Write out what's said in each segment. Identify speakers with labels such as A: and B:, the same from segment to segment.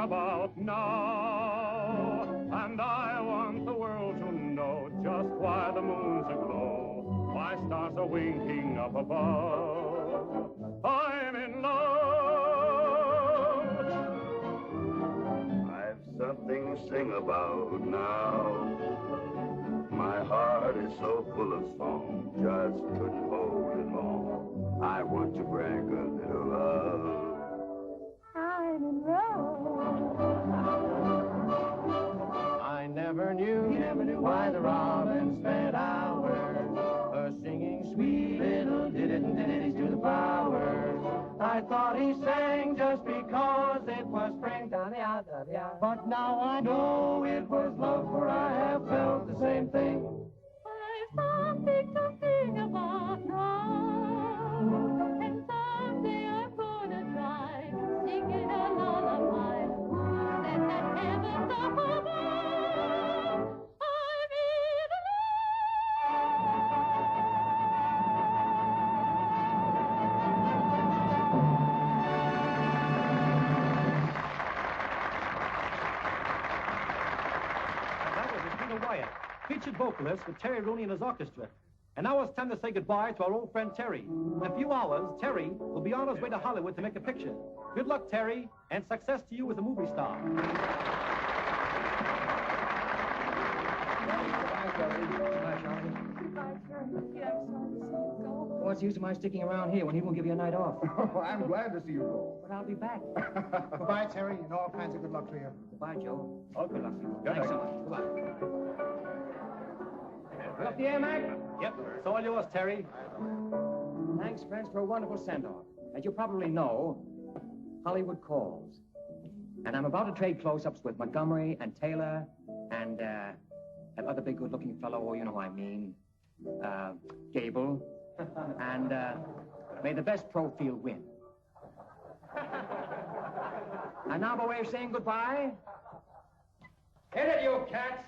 A: about now. And I want the world to know just why the moon's aglow, why stars are winking up above. I'm in love.
B: I've something to sing about now. My heart is so full of song, just couldn't hold it long. I want to brag a little love.
C: I'm in love.
D: I never knew why the robin spent hours singing sweet little ditties to the flowers. I thought he sang just because it was spring, but now I know it was love, for I have felt the same thing.
C: I've something to sing about now, and someday I'm gonna try singing a lullaby. Who said that heaven's up above? I'm in
E: That was Regina Wyatt, featured vocalist with Terry Rooney and his orchestra. And now it's time to say goodbye to our old friend Terry. In a few hours, Terry will be on his way to Hollywood to make a picture. Good luck, Terry, and success to you as a movie star.
F: Goodbye, Terry.
C: Goodbye, Terry. Yeah, I'm sorry to see you go.
F: What's the use of my sticking around here when he won't give you a night off?
G: Oh, I'm glad to see you go.
F: But I'll be back.
G: Goodbye, Terry, and all kinds of good luck to you.
F: Goodbye, Joe.
E: Oh, good luck to you.
F: Thanks so much. Goodbye. You up the air, Mac?
E: Yep, it's all yours, Terry.
F: Thanks, friends, for a wonderful send-off. As you probably know, Hollywood calls. And I'm about to trade close-ups with Montgomery and Taylor and that other big good-looking fellow, oh, you know who I mean, Gable. And may the best pro field win. And now by way of saying goodbye, hit it, you cats!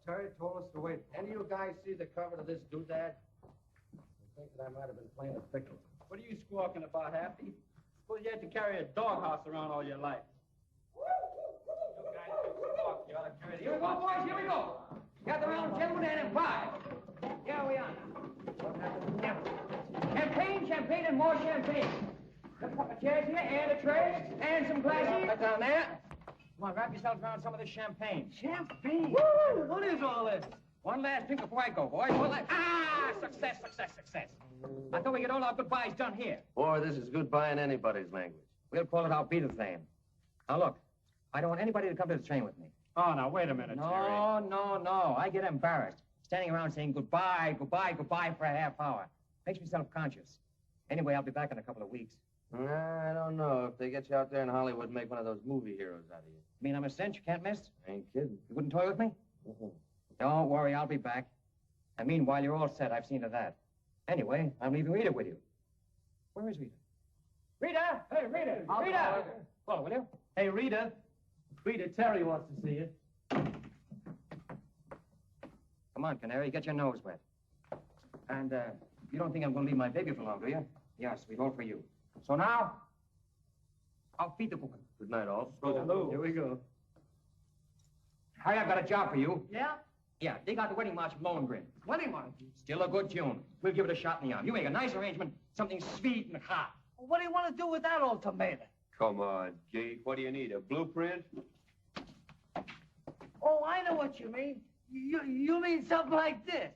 D: Terry told us to wait. Any of you guys see the cover to this doodad? I think that I might have been playing a pickle.
E: What are you squawking about, Happy? Suppose you had to carry a doghouse around all your life. You guys can squawk. You ought to carry the
F: Here we go, boys, here we go. Gather around, gentlemen, and in 5. Here we are. Champagne, champagne, and more champagne. A couple of chairs here, and a tray, and some glasses.
D: Right down there.
F: Come on, wrap yourselves around some of this champagne.
D: Champagne?
F: Woo! What is all this? One last drink before I go, boys. One last... Ah! Success, success, success. I thought we get all our goodbyes done here.
D: Boy, this is goodbye in anybody's language.
F: We'll call it our beat of thing. Now, look, I don't want anybody to come to the train with me.
E: Oh, now, wait a minute, Terry.
F: No. I get embarrassed. Standing around saying goodbye, goodbye, goodbye for a half hour. Makes me self-conscious. Anyway, I'll be back in a couple of weeks.
D: I don't know. If they get you out there in Hollywood and make one of those movie heroes out of you.
F: You mean I'm a cinch you can't miss?
D: Ain't kidding.
F: You wouldn't toy with me? Don't worry, I'll be back. And meanwhile, you're all set. I've seen to that. Anyway, I'm leaving Rita with you. Where is Rita? Rita! Hey, Rita! Rita! Follow, will you?
E: Hey, Rita. Rita, Terry wants to see you.
F: Come on, Canary, get your nose wet. And, you don't think I'm going to leave my baby for long, do you? Yes, sweet, all for you. So now, I'll feed the cooking.
D: Good night, all.
E: Hello. Here we go.
F: Harry, I've got a job for you.
G: Yeah?
F: Yeah, dig out the wedding march from Lohengrin.
G: Wedding march?
F: Still a good tune. We'll give it a shot in the arm. You make a nice arrangement, something sweet and hot.
G: What do you want to do with that ultimatum?
H: Come on, Jake. What do you need? A blueprint?
G: Oh, I know what you mean. You mean something like this.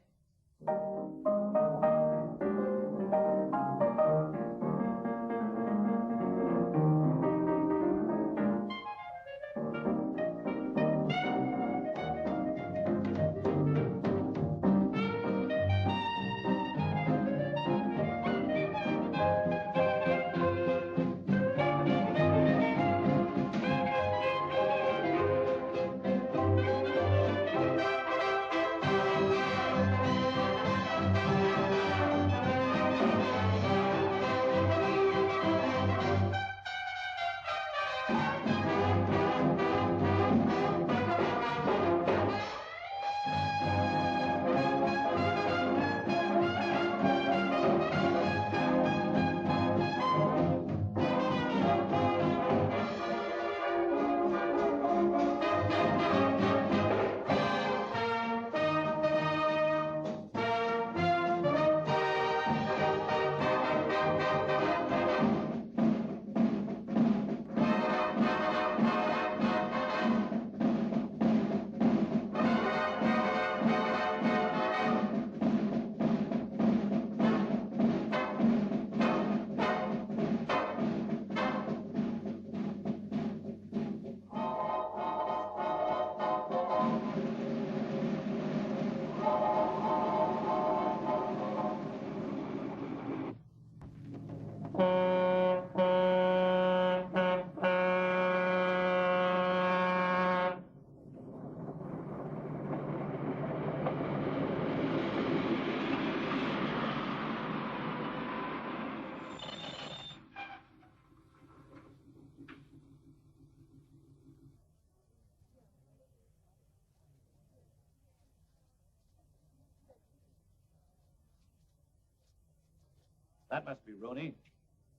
E: That must be Rooney.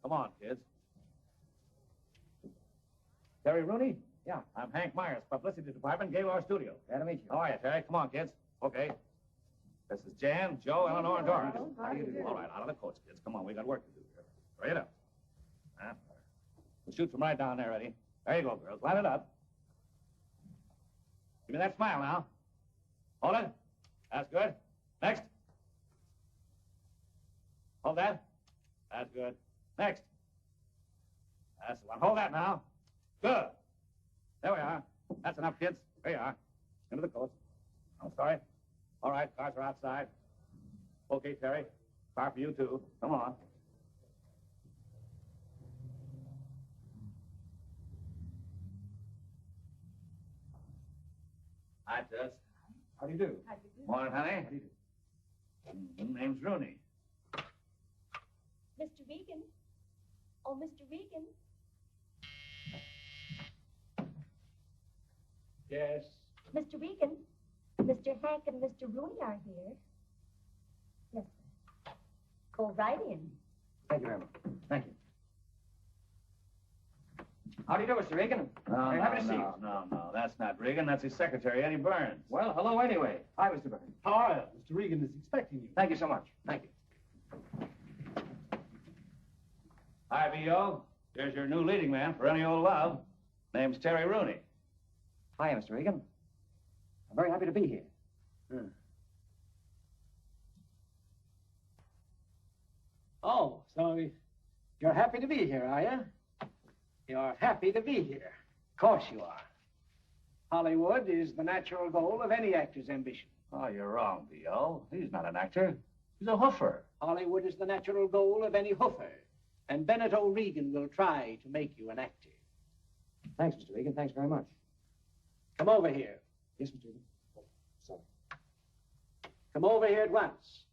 E: Come on, kids. Terry Rooney?
F: Yeah.
E: I'm Hank Myers, Publicity Department, Gaylord Studio.
F: Glad to meet you.
E: How are you, Terry? Come on, kids. Okay. This is Jan, Joe, Eleanor, and Doris.
F: How do you do?
E: All right, out of the coats, kids. Come on, we got work to do here. Hurry it up. We'll shoot from right down there, ready? There you go, girls. Line it up. Give me that smile now. Hold it. That's good. Next. Hold that. That's good. Next. That's the one. Hold that now. Good. There we are. That's enough, kids. There you are. Into the coast. I'm sorry. All right, cars are outside. Okay, Terry. Car for you, too. Come on. Hi, Tess. How do you do?
C: How do you do?
E: Morning, honey. How do you do? Name's Rooney.
C: Mr. Regan. Oh, Mr. Regan.
E: Yes.
C: Mr. Regan. Mr. Hank and Mr. Rooney are here. Yes, sir. Go right in.
F: Thank you very much. Thank you. How do you do, Mr. Regan? Have a seat.
E: No. That's not Regan. That's his secretary, Eddie Burns.
F: Well, hello anyway. Hi, Mr. Burns.
E: How are you? Mr. Regan is expecting you.
F: Thank you so much. Thank you.
E: Hi, V.O. Here's your new leading man for Any Old Love. Name's Terry Rooney.
F: Hi, Mr. Regan. I'm very happy to be here.
I: Oh, so you're happy to be here, are you? You're happy to be here. Of course you are. Hollywood is the natural goal of any actor's ambition.
J: Oh, you're wrong, B.O. He's not an actor. He's a hoofer.
I: Hollywood is the natural goal of any hoofer. And Bennett O'Regan will try to make you an actor.
F: Thanks, Mr. Regan. Thanks very much.
I: Come over here.
F: Yes, Mr. Regan. Oh, sorry.
I: Come over here at once.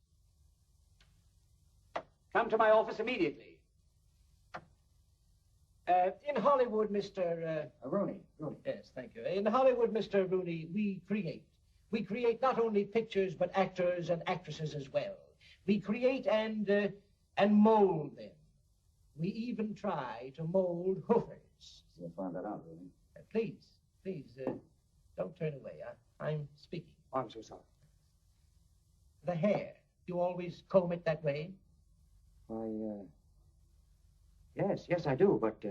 I: Come to my office immediately. In Hollywood, Mr.
F: Rooney. Rooney.
I: Yes, thank you. In Hollywood, Mr. Rooney, we create. We create not only pictures, but actors and actresses as well. We create and mold them. We even try to mold hoofers.
J: You'll find that out, Rooney.
I: Please, don't turn away. I'm speaking.
F: Oh, I'm so sorry.
I: The hair. You always comb it that way?
F: Why, yes, I do, but,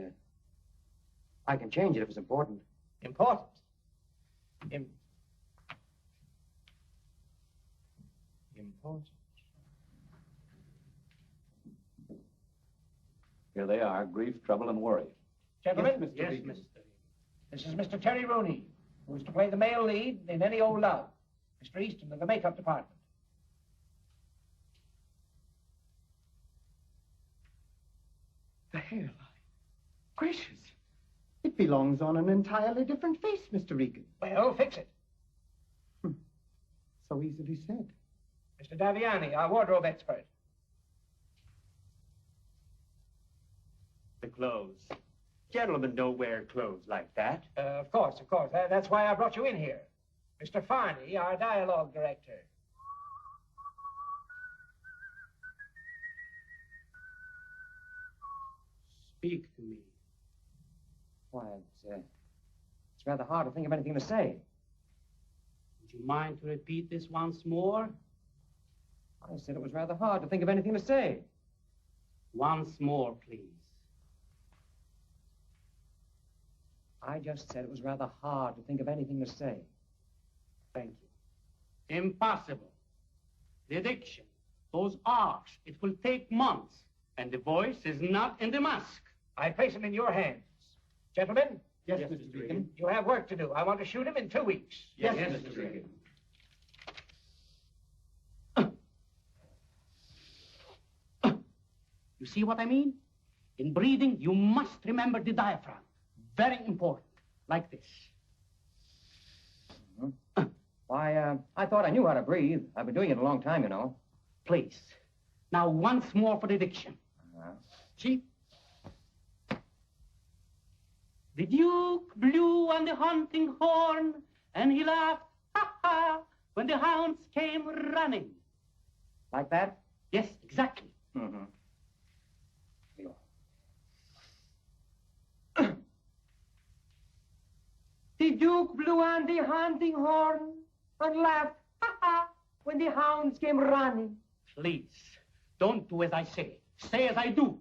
F: I can change it if it's important.
I: Important? Important?
J: Here they are, grief, trouble, and worry.
I: Gentlemen? Yes, Mr. This is Mr. Terry Rooney, who is to play the male lead in Any Old Love. Mr. Easton of the makeup department.
G: The hairline. Gracious. It belongs on an entirely different face, Mr. Regan.
I: Well, fix it.
G: So easily said.
I: Mr. Daviani, our wardrobe expert.
K: The clothes. Gentlemen don't wear clothes like that.
I: Of course. That's why I brought you in here. Mr. Farney, our dialogue director.
K: Speak to me.
F: Why, it's rather hard to think of anything to say.
K: Would you mind to repeat this once more?
F: I said it was rather hard to think of anything to say.
K: Once more, please.
F: I just said it was rather hard to think of anything to say.
K: Thank you. Impossible. The diction, those R's, it will take months. And the voice is not in the mask.
I: I place him in your hands. Gentlemen?
K: Yes, Mr. Regan.
I: You have work to do. I want to shoot him in 2 weeks.
K: Yes, Mr. Regan. You see what I mean? In breathing, you must remember the diaphragm. Very important. Like this.
F: Mm-hmm. Why, I thought I knew how to breathe. I've been doing it a long time, you know.
K: Please. Now, once more for the diction. See? The Duke blew on the hunting horn, and he laughed, ha ha, when the hounds came running.
F: Like that?
K: Yes, exactly.
F: Mm-hmm.
K: The Duke blew on the hunting horn and laughed, ha ha, when the hounds came running. Please, don't do as I say. Say as I do.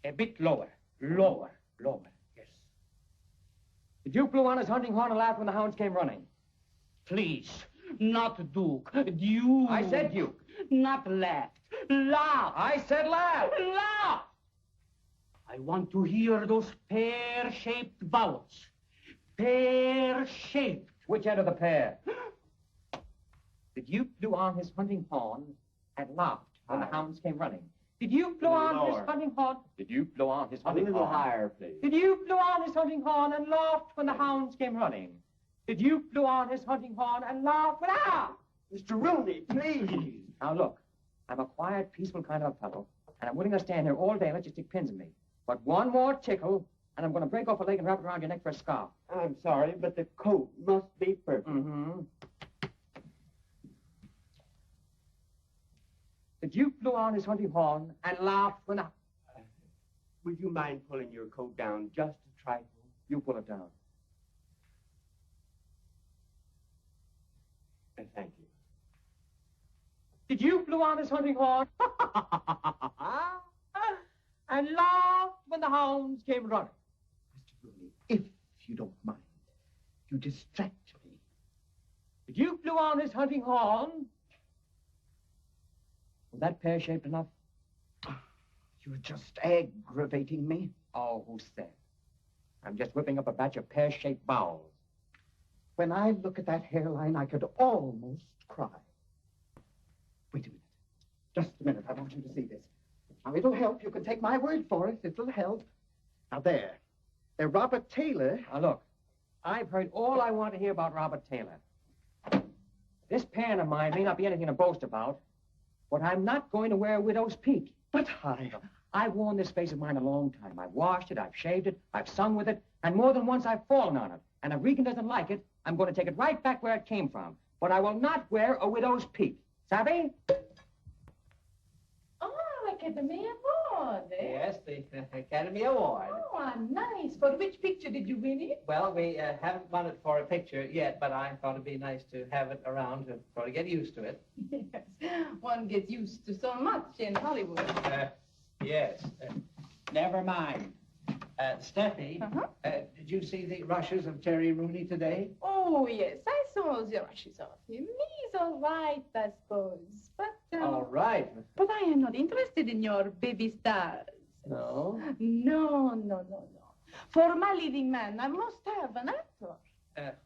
K: A bit lower, lower. Yes.
F: The Duke blew on his hunting horn and laughed when the hounds came running.
K: Please, not Duke, Duke.
F: I said Duke.
K: Not laughed. Laugh.
F: I said laugh.
K: Laugh. I want to hear those pear-shaped vowels. Pear-shaped.
F: Which end of the pear? The Duke blew on his hunting horn and laughed when the hounds came running. The Duke blew on his hunting horn. The Duke blew on his hunting horn.
J: A little higher, please.
F: The Duke blew on his hunting horn and laughed when the hounds came running. The Duke blew on his hunting horn and laughed when
G: Mr. Rooney, please.
F: Now look, I'm a quiet, peaceful kind of a fellow, and I'm willing to stand here all day and let you stick pins in me. But one more tickle, and I'm going to break off a leg and wrap it around your neck for a scarf.
G: I'm sorry, but the coat must be perfect.
F: Mm-hmm. The Duke blew on his hunting horn and laughed when the...
G: Would you mind pulling your coat down just a trifle?
F: You pull it down.
G: Thank you.
F: The Duke blew on his hunting horn and laughed when the hounds came running.
G: Mr. Rooney, if you don't mind, You distract me.
F: The Duke blew on his hunting horn. Was that pear-shaped enough?
G: You're just aggravating me.
F: Oh, who said? I'm just whipping up a batch of pear-shaped bowels.
G: When I look at that hairline, I could almost cry. Wait a minute. Just a minute. I want you to see this. Now, it'll help. You can take my word for it. It'll help. Now, there. There, Robert Taylor.
F: Now, look. I've heard all I want to hear about Robert Taylor. This pan of mine may not be anything to boast about, but I'm not going to wear a widow's peak.
G: But
F: I've worn this face of mine a long time. I've washed it, I've shaved it, I've sung with it, and more than once I've fallen on it. And if Regan doesn't like it, I'm going to take it right back where it came from. But I will not wear a widow's peak. Savvy?
C: Oh, Academy Award, eh?
I: Yes, the Academy Award.
C: Oh, nice. For which picture did you win it?
I: Well, we haven't won it for a picture yet, but I thought it'd be nice to have it around to sort of get used to it.
C: Yes, one gets used to so much in Hollywood.
I: Yes. Never mind. Steffi, did you see the rushes of Terry Rooney today?
C: Oh, yes, I saw the rushes of him. He's all right, I suppose. But,
I: All right.
C: But I am not interested in your baby stars.
I: No?
C: No. For my leading man, I must have an actor.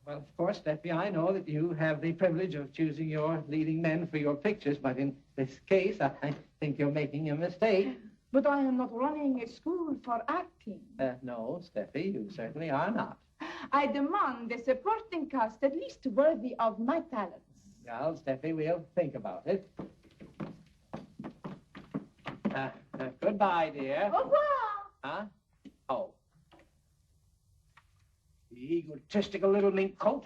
I: Well, of course, Steffi, I know that you have the privilege of choosing your leading men for your pictures, but in this case, I think you're making a mistake.
C: But I am not running a school for acting.
I: No, Steffi, you certainly are not.
C: I demand a supporting cast at least worthy of my talents.
I: Well, Steffi, we'll think about it. Goodbye, dear.
C: Au revoir.
I: Huh? Oh. The egotistical little mink coat.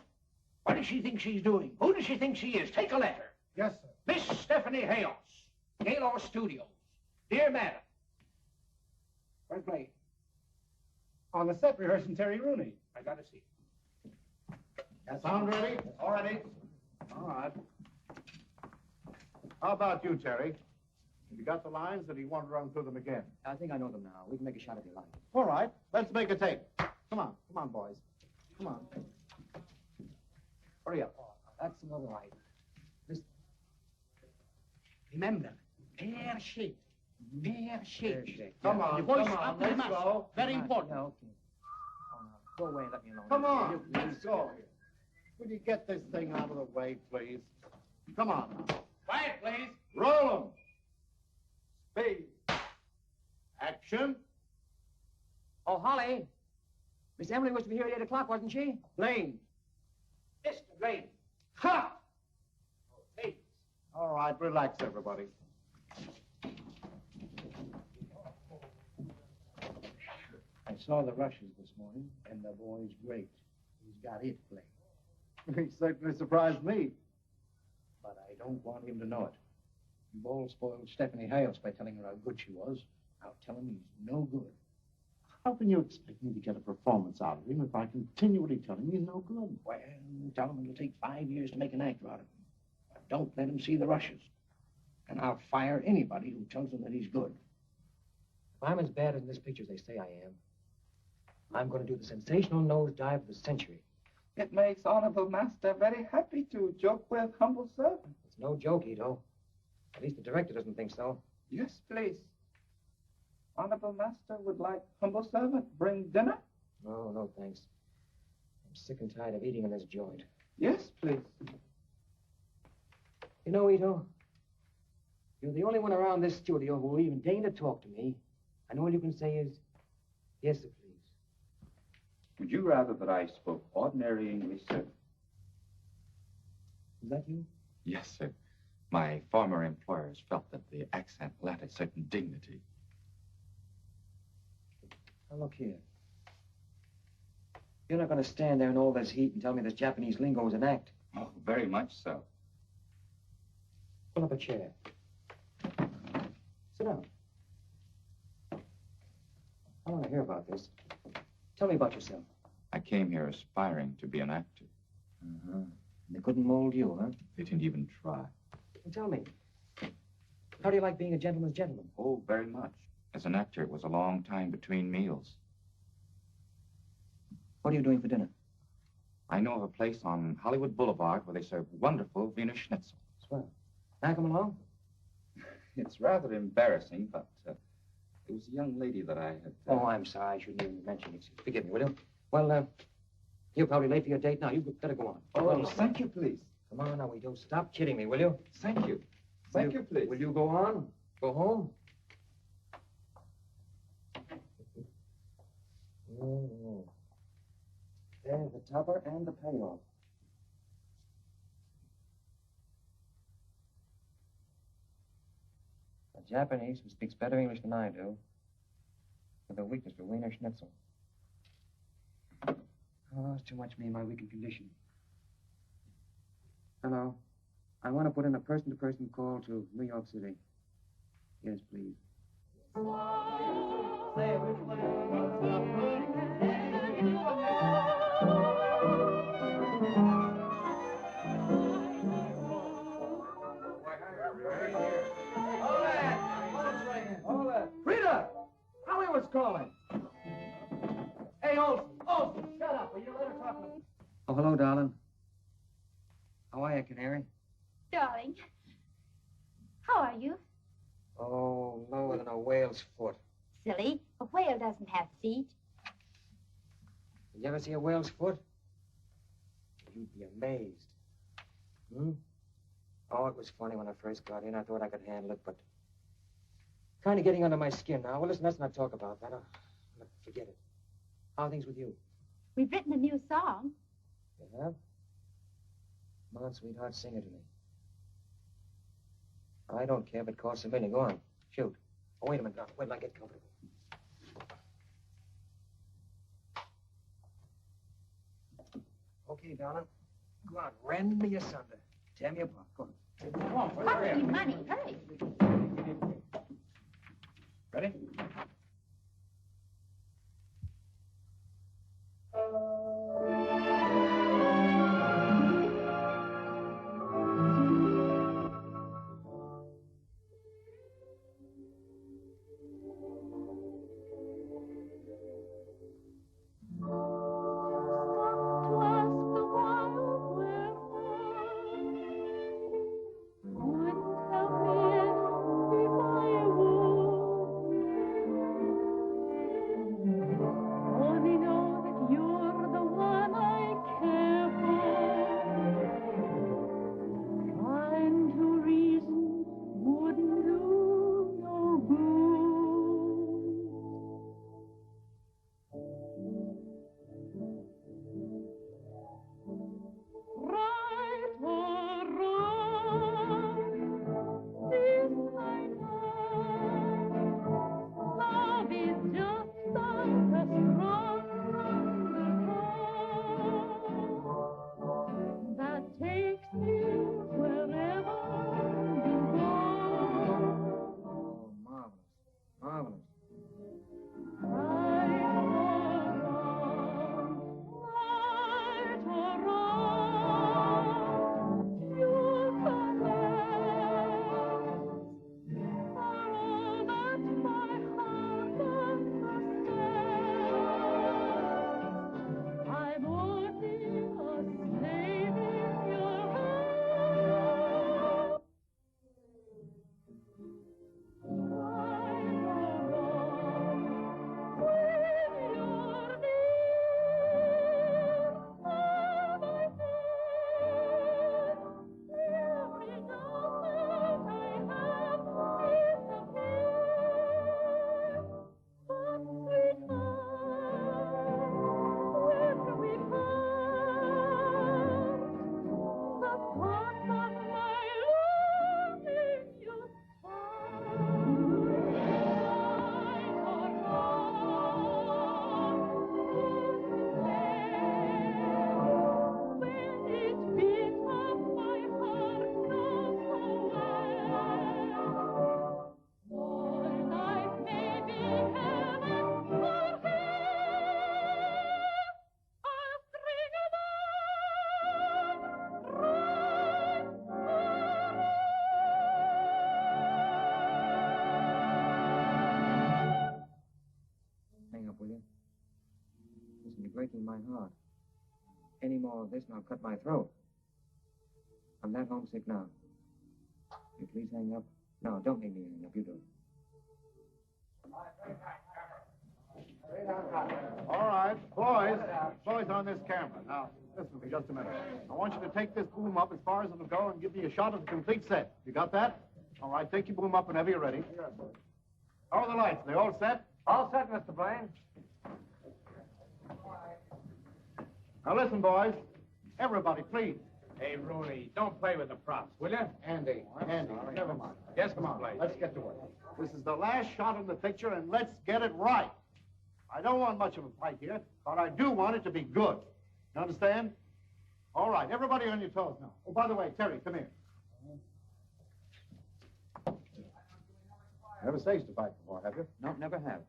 I: What does she think she's doing? Who does she think she is? Take a letter.
E: Yes, sir.
I: Miss Stephanie Hayos, Gaylord Studios. Dear Madam. Where's Blake?
E: On the set rehearsing Terry Rooney.
I: I gotta see.
J: That sound ready? All ready. All right. How about you, Terry? Have you got the lines, or do you want to run through them again?
F: I think I know them now. We can make a shot if you like.
J: All right. Let's make a take. Come on, boys. Come on. Hurry up.
F: That's all right. Listen.
I: Remember, pear-shaped. Pear-shaped.
J: Come on,
I: Your voice
J: come on,
I: up to the
J: let's
I: master.
J: go.
I: Very important.
F: Yeah, okay. Oh, no. Go away and let me alone.
J: Come on,
F: You
J: let's go. Will you get this thing out of the way, please? Come on now.
I: Quiet, please.
J: Roll 'em. Speed. Action.
F: Oh, Holly. Miss Emily was to be here at 8 o'clock, wasn't she?
I: Lane. Mr. Lane. Ha! Oh, ladies.
J: All right, relax, everybody.
I: I saw the rushes this morning, and the boy's great. He's got it played.
J: He certainly surprised me.
I: But I don't want him to know it. You've all spoiled Stephanie Hales by telling her how good she was. Now tell him he's no good.
J: How can you expect me to get a performance out of him if I continually tell him he's no good?
I: Well, tell him it'll take 5 years to make an actor out of him. But don't let him see the rushes. And I'll fire anybody who tells him that he's good. If I'm as bad as in this picture as they say I am, I'm going to do the sensational nosedive of the century.
L: It makes Honorable Master very happy to joke with humble servant.
F: It's no joke, Ito. At least the director doesn't think so.
L: Yes, please. Honorable Master would like humble servant bring dinner?
F: No, thanks. I'm sick and tired of eating in this joint.
L: Yes, please.
F: You know, Ito, you're the only one around this studio who will even deign to talk to me. And all you can say is, yes, sir, please.
H: Would you rather that I spoke ordinary English, sir?
F: Is that you?
M: Yes, sir. My former employers felt that the accent lent a certain dignity.
F: Now, look here. You're not going to stand there in all this heat and tell me this Japanese lingo is an act.
M: Oh, very much so.
F: Pull up a chair. Sit down. I want to hear about this. Tell me about yourself.
M: I came here aspiring to be an actor.
F: Uh-huh. They couldn't mold you, huh?
M: They didn't even try.
F: Well, tell me, how do you like being a gentleman's gentleman?
M: Oh, very much. As an actor, it was a long time between meals.
F: What are you doing for dinner?
M: I know of a place on Hollywood Boulevard where they serve wonderful Wiener Schnitzel.
F: Swell. Can I come along?
M: It's rather embarrassing, but it was a young lady that I had...
F: Oh, I'm sorry. I shouldn't even mention it. Forgive me, will you? Well, you're probably late for your date now. You better go on.
M: Oh,
F: Well,
M: thank you, please.
F: come on now, we do. Stop kidding me, will you?
M: Thank you. Thank you, please.
F: Will you go on? Go home? There's the topper and the payoff. A Japanese who speaks better English than I do, with a weakness for Wiener Schnitzel. Oh, it's too much for me in my weakened condition. Hello. I want to put in a person-to-person call to New York City. Yes, please.
I: Rita! Hollywood's calling. Hey, Olson, shut up. Will you let her talk to me?
F: Oh, hello, darling. How are you, Canary?
C: Darling, how are you?
F: Oh, lower than a whale's foot.
C: Silly, a whale doesn't have feet.
F: Did you ever see a whale's foot? You'd be amazed. Hmm? Oh, it was funny when I first got in. I thought I could handle it, but kind of getting under my skin now. Well, listen, let's not talk about that. Forget it. How are things with you?
C: We've written a new song.
F: You have? Come on, sweetheart, sing it to me. I don't care if it costs $1 million. Go on. Shoot. Oh, wait a minute. Now. Wait till I get comfortable. Okay, darling. Go on. Rend me asunder. Tear me apart. Go on. Come on.
C: I'll give you money. Hurry.
M: Ready?
F: Breaking my heart. any more of this and I'll cut my throat. I'm that homesick now. You please hang up. No, don't make me hang up. You do it.
J: All right, boys on this camera. Now, listen to me just a minute. I want you to take this boom up as far as it'll go and give me a shot of the complete set. You got that? All right, take your boom up whenever you're ready. How are the lights? They all set?
K: All set, Mr. Blaine.
J: Now listen, boys. Everybody, please.
L: Hey, Rooney, don't play with the props, will you?
J: Andy, never mind.
L: Yes,
J: Come on,
L: Blaine.
J: let's get to work. This is the last shot in the picture, and let's get it right. I don't want much of a fight here, but I do want it to be good. You understand? All right, everybody on your toes now. Oh, by the way, Terry, come here.
H: Never staged a fight before, have you?
F: No, never have.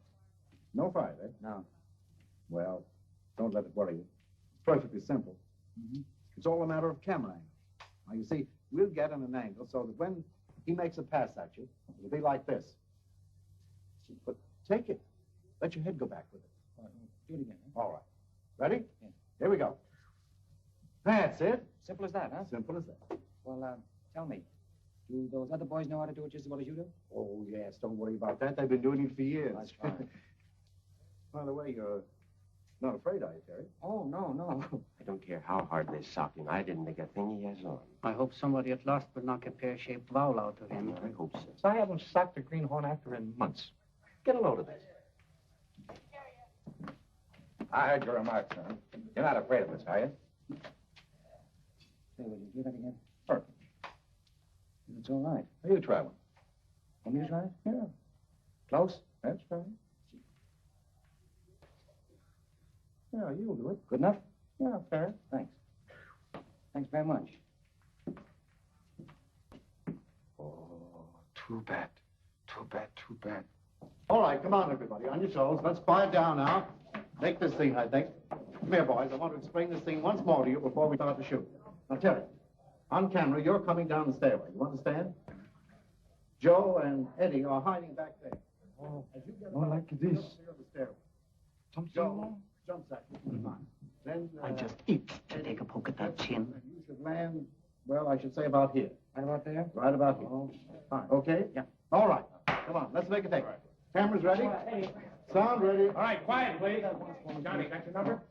H: No fight, eh?
F: No.
H: Well, don't let it worry you. It's perfectly simple. It's all a matter of camera angle. Now, you see, we'll get in an angle so that when he makes a pass at you, it'll be like this. But take it. Let your head go back with it.
F: Do it again. Huh?
H: All right. Ready?
F: Yeah.
H: Here we go. That's it.
F: Simple as that, huh?
H: Simple as that.
F: Well, tell me, do those other boys know how to do it just as well as you do?
H: Oh, yes. Don't worry about that. They've been doing it for years.
F: That's fine.
H: By the way, you're not afraid, are you, Terry?
F: Oh, no.
N: I don't care how hard they sock him. I didn't make a thing he has on.
O: I hope somebody at last will knock a pear-shaped vowel out of him.
N: I hope so.
L: I haven't socked a greenhorn actor in months. Get a load of this.
M: I heard your remarks, son. You're not afraid of us, are you?
F: Say, will you do that again?
M: Sure.
F: It's all right.
M: Are you try one?
F: Want me to try it?
M: Yeah.
F: Close?
M: That's right. Yeah, you'll do it.
F: Good enough?
M: Yeah, fair.
F: Thanks. Thanks very much.
M: Oh, too bad. Too bad, too bad.
J: All right, come on, everybody, on your toes. Let's quiet down now. Take this scene, I think. Come here, boys. I want to explain this scene once more to you before we start to shoot. Now, Terry, on camera, you're coming down the stairway. You understand? Joe and Eddie are hiding back there.
H: Oh,
J: As you get
H: more like this.
J: The stairway.
H: Something
J: Joe
H: wrong?
J: jumps at you. Fine. Then
O: I just itch to take a poke at that chin.
J: you should land, well, I should say about here.
F: Right about there?
J: Right about here. Fine. Okay?
F: Yeah.
J: All right. Come on, let's make a take. Cameras ready? Sound ready?
L: All right, quiet, please. Johnny, got your number?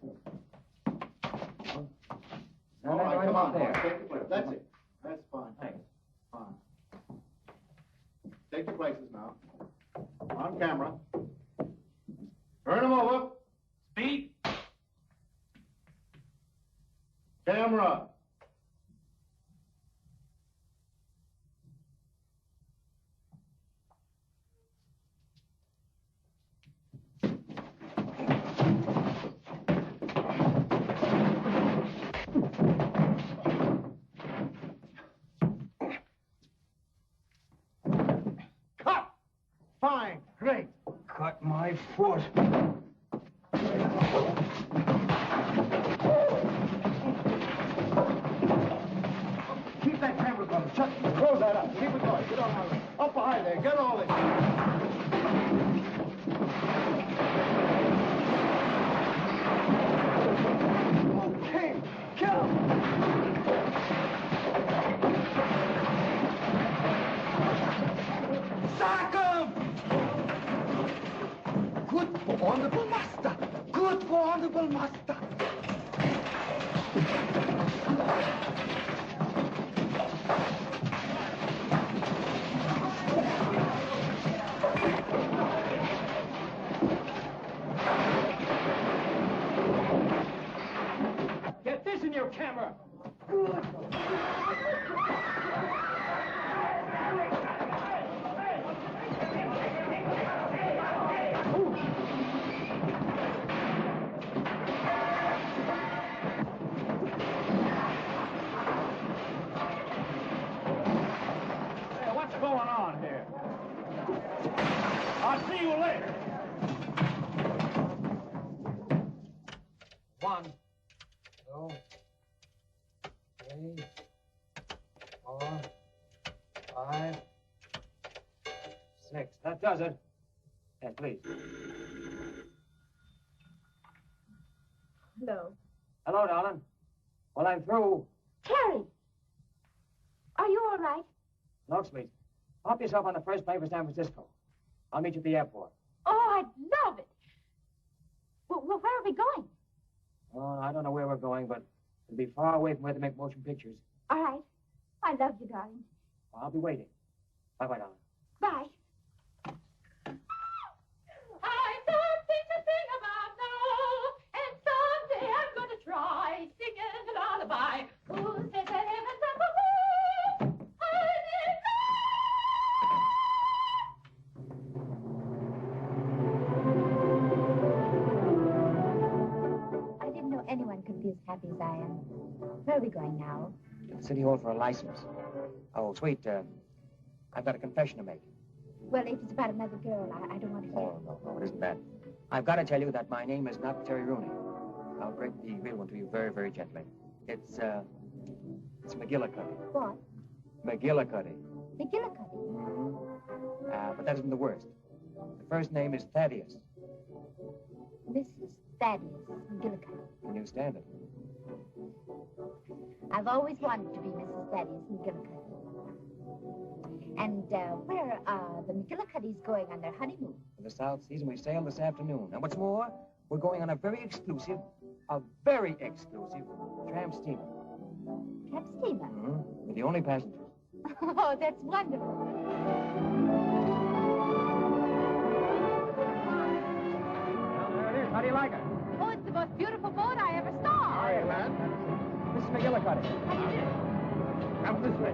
J: All right,
F: right
J: come
F: about
J: on.
F: there.
J: Take your place. That's it. That's fine.
F: Thanks.
J: Fine. Take your places now. On camera. Turn them over.
L: Speed.
J: Camera. Cut! Fine. Great.
I: Cut my foot.
J: Keep that camera going. Chuck, close that up. Keep it going. Get on my way. Up behind there. Get all this. Hey, kill him.
I: Sack him! Good for honorable master. Good for honorable master.
K: Get this in your camera.
L: Hey, what's going on here? I'll see you later.
F: 1, 2, 3, 4, 5, 6. That does it. Hey, please.
P: Hello.
F: Hello, darling. Well, I'm through.
C: Terry! Are you all right?
F: No, sweet. Pop yourself on the first plane for San Francisco. I'll meet you at the airport.
C: Oh, I'd love it. Well, where are we going?
F: Oh, I don't know where we're going, but it'll be far away from where they make motion pictures.
C: All right. I love you, darling.
F: Well, I'll be waiting. Bye-bye, darling.
C: Bye. I something to sing about now, and someday I'm going to try singing a lullaby. Who says that heaven's up above?
P: I didn't know anyone could be as happy as I am. Where are we going now?
F: To the City Hall for a license. Oh, sweet, I've got a confession to make.
P: Well, if it's about another girl, I don't want to hear.
F: Oh, no, it isn't that. I've got to tell you that my name is not Terry Rooney. I'll break the real one to you very, very gently. It's McGillicuddy.
P: What?
F: McGillicuddy.
P: McGillicuddy?
F: Mm-hmm. But that isn't the worst. The first name is Thaddeus.
P: Mrs. Thaddeus McGillicuddy.
F: Can you stand it?
P: I've always wanted to be Mrs. Thaddeus McGillicuddy. And where are the McGillicuddys going on their honeymoon?
F: For the South Seas, and we sail this afternoon. And what's more, we're going on a very exclusive tramp steamer.
P: Tramp steamer?
F: Mm-hmm. We're the only passengers.
P: Oh, that's wonderful.
F: Well, there it is. How do you like it?
C: Oh, it's the most beautiful boat I ever saw.
F: How are you, man? Mrs. McGillicuddy.
C: How do you do?
F: Come this way.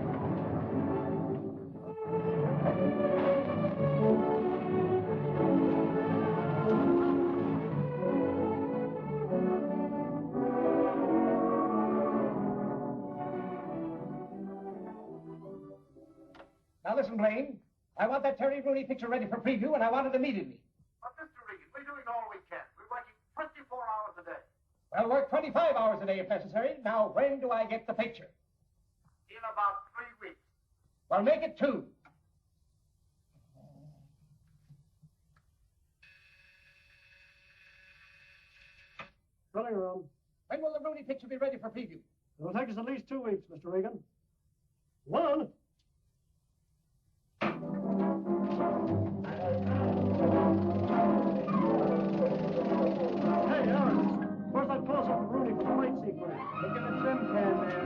I: Now listen, Blaine. I want that Terry Rooney picture ready for preview, and I want it immediately.
J: But, Mr. Regan, we're doing all we can. We're working 24 hours a day.
I: I'll work 25 hours a day if necessary. Now, when do I get the picture?
J: In about 3 weeks.
I: Well, make it 2.
E: Filling room.
I: When will the Rooney picture be ready for preview?
E: It'll take us at least 2 weeks, Mr. Regan. 1. Hey, Aaron, where's that close-up of Rooney for the fight sequence? Look at the trim can there.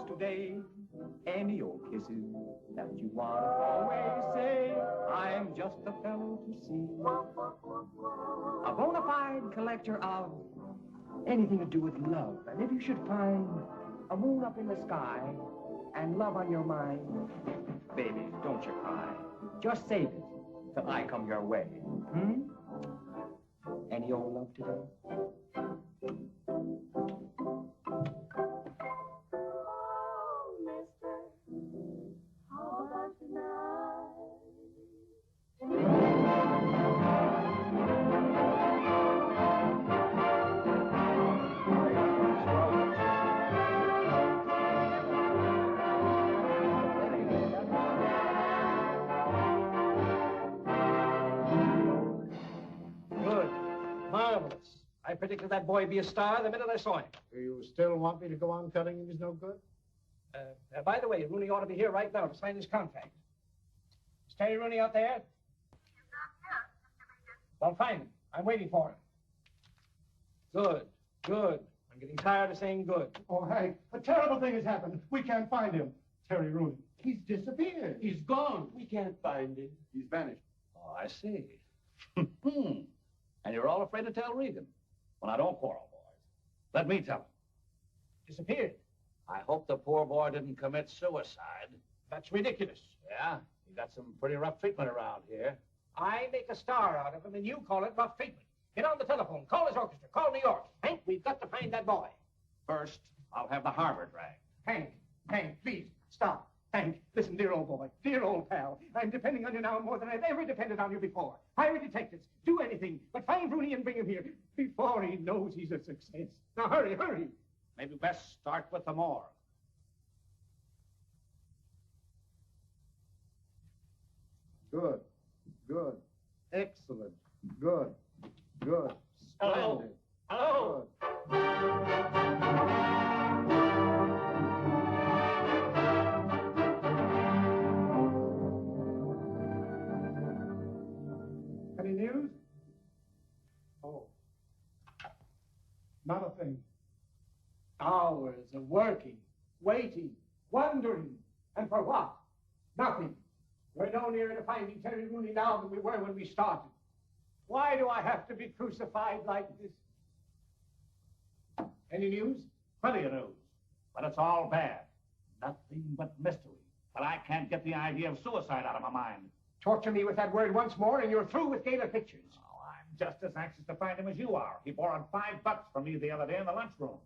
D: Today, any old kisses that you want to always say, I'm just a fellow to see. A bona fide collector of anything to do with love. And if you should find a moon up in the sky and love on your mind, baby, don't you cry. Just save it till I come your way. Any old love today?
I: Good. Marvelous. I predicted that boy be a star the minute I saw him.
J: Do you still want me to go on telling him he's no good?
I: By the way, Rooney ought to be here right now to sign his contract. Is Terry Rooney out there? Well, fine. I'm waiting for him. Good. Good. I'm getting tired of saying good.
E: Oh, Hank, a terrible thing has happened. We can't find him. Terry Rooney. He's disappeared.
L: He's gone. We can't find him.
H: He's vanished.
L: Oh, I see. And you're all afraid to tell Regan. Well, now, don't quarrel, boys. Let me tell him.
I: Disappeared.
Q: I hope the poor boy didn't commit suicide.
I: That's ridiculous.
Q: Yeah? He got some pretty rough treatment around here.
I: I make a star out of him, and you call it rough treatment. Get on the telephone. Call his orchestra. Call New York. Hank, we've got to find that boy.
Q: First, I'll have the harbor dragged.
I: Hank, please, stop. Hank, listen, dear old boy, dear old pal. I'm depending on you now more than I've ever depended on you before. Hire detectives. Do anything, but find Rooney and bring him here before he knows he's a success. Now, hurry, hurry.
Q: Maybe best start with the morgue.
H: Good. Good. Excellent. Good. Good.
I: Hello.
H: Splendid.
I: Hello.
R: Any news? Oh. Not a thing.
I: Hours of working, waiting, wondering, and for what? Nothing. We're no nearer to finding Terry Rooney now than we were when we started. Why do I have to be crucified like this? Any news?
Q: Plenty of news. But it's all bad. Nothing but mystery. But I can't get the idea of suicide out of my mind.
I: Torture me with that word once more, and you're through with Gator Pictures.
Q: Oh, I'm just as anxious to find him as you are. He borrowed $5 from me the other day in the lunchroom.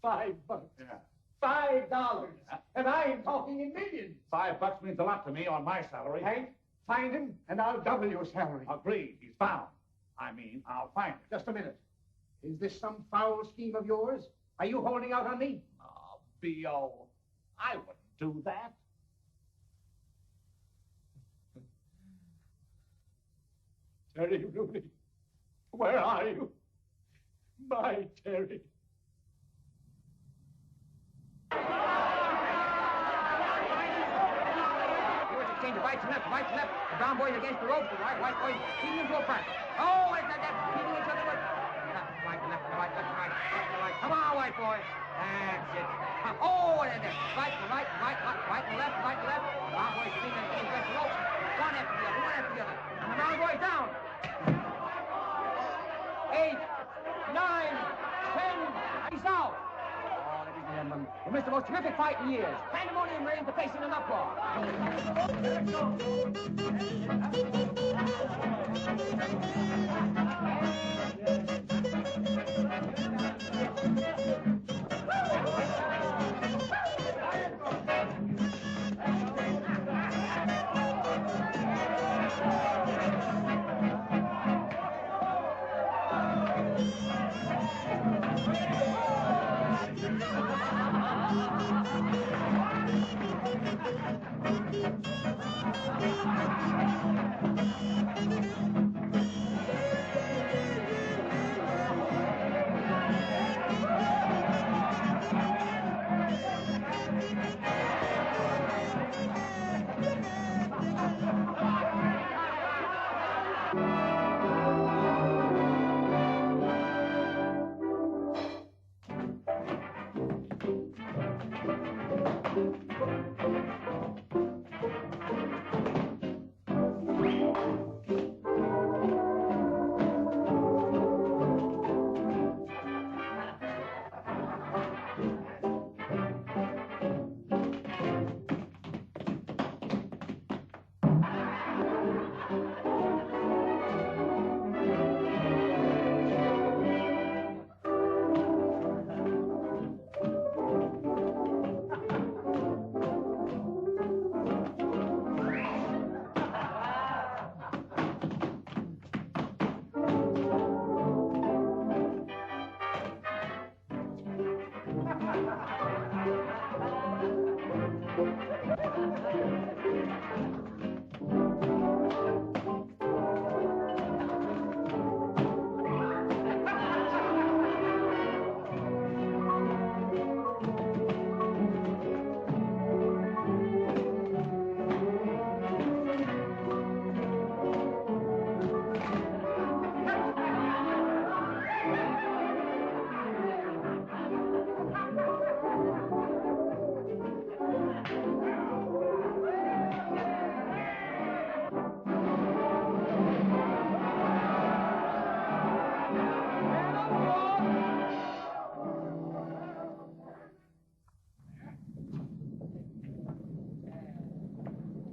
I: $5.
Q: Yeah.
I: $5. And I am talking in millions.
Q: $5 means a lot to me on my salary.
I: Hank, find him, and I'll double your salary.
Q: Agreed. He's found. I mean, I'll find him.
I: Just a minute. Is this some foul scheme of yours? Are you holding out on me?
Q: Oh, B.O., I wouldn't do that.
I: Terry Rooney, where are you? My Terry. Change of right to left, right to left. The brown boys against the rope, the white boys keeping into a press. Oh, that's keeping each other with. Left, right, left, right, left, right, left, right. Come on, white boy. That's it. Oh, and then right, right, right, right, left, right, left. The brown boys keeping against the rope. One after the other, one after the other. And the brown boys down. 8, 9, 10. He's out. Ladies and gentlemen, we missed the most terrific fight in years. Pandemonium reigns the facing an uproar.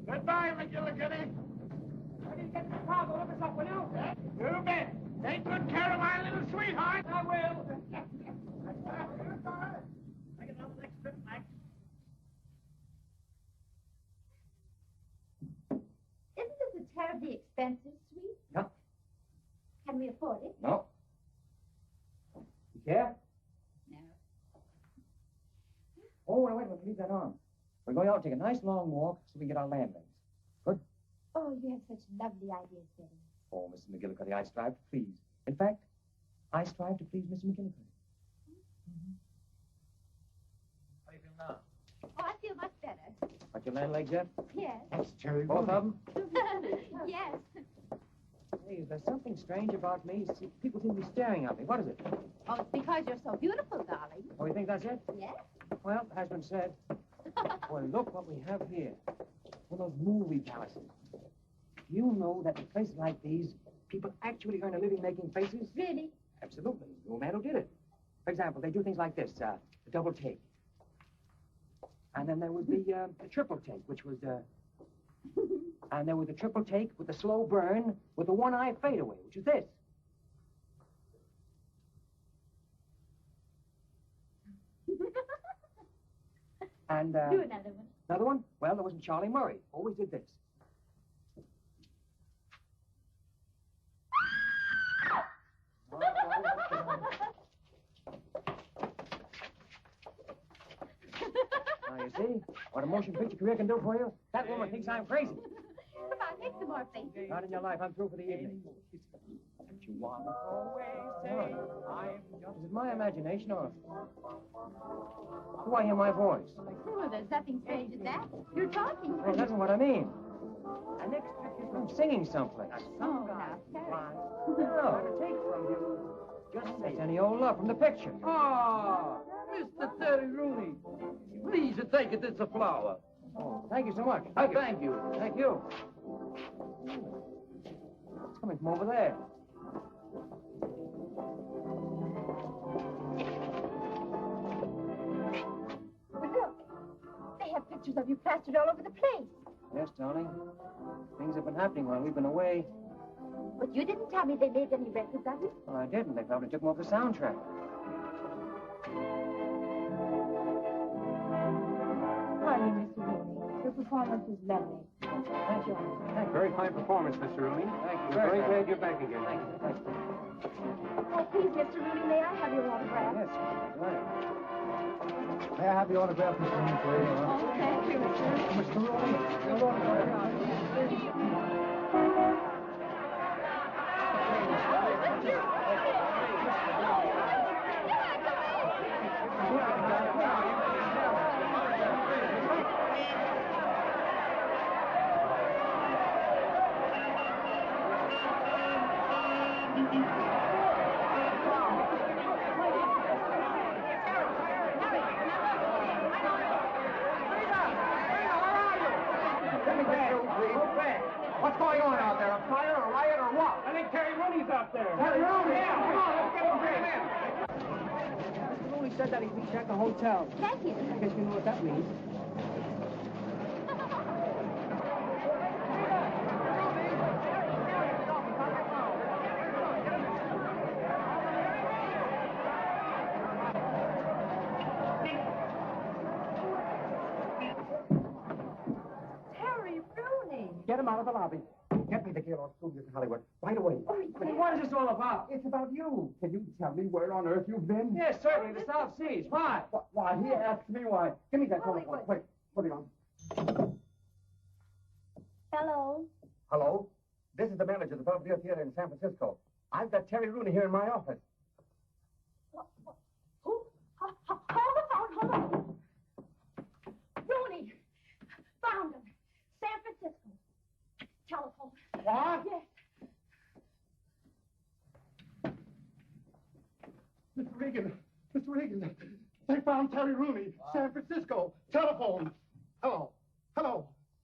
R: Goodbye, McGillicuddy.
K: How do you get the car? Look us up, will you?
R: You bet. Take good care of my little sweetheart.
K: I will.
R: I get on the next trip, Mike.
P: Isn't this a terribly expensive suite?
F: No.
P: Can we afford it?
F: No. You care?
P: No.
F: Oh, wait a minute. Leave that on. We're going out and take a nice long walk so we can get our land legs. Good?
P: Oh, you have such lovely ideas, Betty.
F: Oh, Mrs. McGillicuddy, I strive to please. In fact, I strive to please Mr. McGillicuddy.
E: How do you feel now?
P: Oh, I feel much better.
F: Got your land legs yet?
P: Yes.
H: That's Terry
F: Both of them?
P: Yes.
F: Hey, there's something strange about me. See, people seem to be staring at me. What is it?
P: Oh, it's because you're so beautiful, darling.
F: Oh, you think that's it?
P: Yes.
F: Well, it has been said. Well, look what we have here. One of those movie palaces. You know that in places like these, people actually earn a living making faces?
P: Really?
F: Absolutely. No man who did it. For example, they do things like this, a double take. And then there would be a triple take, which was, and there was a triple take with a slow burn with a one-eye fadeaway, which is this. And,
P: Do another one.
F: Another one? Well, there wasn't Charlie Murray. Always did this. Now, you see what a motion picture career can do for you? That woman thinks I'm crazy.
P: Come on, take some more faces.
F: Not in your life. I'm through for the evening. Don't you want to always say I'm just... Is it my imagination or... Do I hear my voice?
P: Well, there's nothing strange in that. You're talking.
F: Well, that's what I mean. And next trick is I'm singing someplace.
P: Oh, now,
F: No, take from you. Just say any old love from the picture.
S: Ah, Mr. Terry Rooney. Please take it. It's a flower.
F: Oh, thank you so much.
S: Thank you.
F: Thank you. It's coming from over there.
P: But look, they have pictures of you plastered all over the place.
F: Yes, darling. Things have been happening while we've been away.
P: But you didn't tell me they made any records of you.
F: Well, I didn't. They probably took them off the soundtrack.
P: Honey, Mr. Rooney, your performance was lovely.
F: Thank you. Thank you.
E: Very fine performance, Mr. Rooney.
F: Thank you.
E: We're very glad you're back again.
F: Thank you. Thank you.
P: Oh, please, Mr. Rooney, may I have your autograph?
F: Yes, right.
H: May I have the autograph, Mr. Rooney, please?
P: Oh, thank you,
H: Mr. Rooney, your autograph.
S: What's going on out there? A fire, a riot, or what?
E: I think Terry Rooney's out there.
S: Terry Rooney! Yeah, come on, let's get him in.
O: Mr. Rooney said that he'd meet you at the hotel.
P: Thank you.
O: I guess you know what that means.
P: Terry Rooney.
H: Get him out of the lobby. Get me the Gaylord Studios in Hollywood right away.
F: What is this all about?
H: It's about you. Can you tell me where on earth you've been?
F: Yes, certainly, the South Seas. Why?
H: Why, he asked me why. Give me that telephone. Wait, put it on.
P: Hello.
H: Hello? This is the manager of the Belvedere Theater in San Francisco. I've got Terry Rooney here in my office.
P: Who? Hold on. Rooney. Found him. San Francisco. Telephone.
H: What?
P: Yes.
J: Mr. Regan, they found Terry Rooney, San Francisco. Telephone. Hello.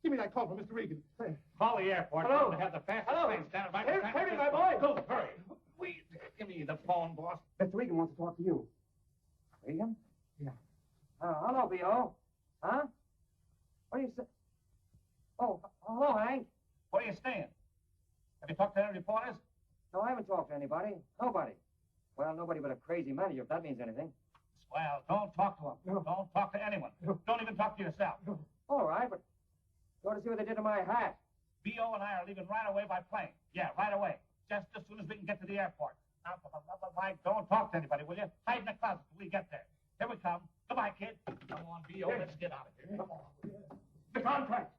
J: Give me that call from Mr. Regan.
Q: Call the airport.
J: Hello.
Q: To have the fastest
J: Hello.
Q: plane standing by
J: Here,
Q: the San
J: Terry, my
Q: Francisco.
J: boy.
Q: Go, hurry. Give me the phone, boss.
H: Mr. Regan wants to talk to you.
F: Regan?
H: Yeah.
F: Hello, B.O. Huh? What do you say? Oh,
Q: talked to any reporters?
F: No, I haven't talked to anybody. Nobody. Well, nobody but a crazy manager, if that means anything.
Q: Well, don't talk to them. No. Don't talk to anyone. No. Don't even talk to yourself. No.
F: All right, but you ought to see what they did to my hat.
Q: B.O. and I are leaving right away by plane. Yeah, right away. Just as soon as we can get to the airport. Now, for the love of Mike, don't talk to anybody, will you? Hide in the closet till we get there. Here we come. Goodbye, kid. Come on, B.O., let's get out of here. Come on. The contract.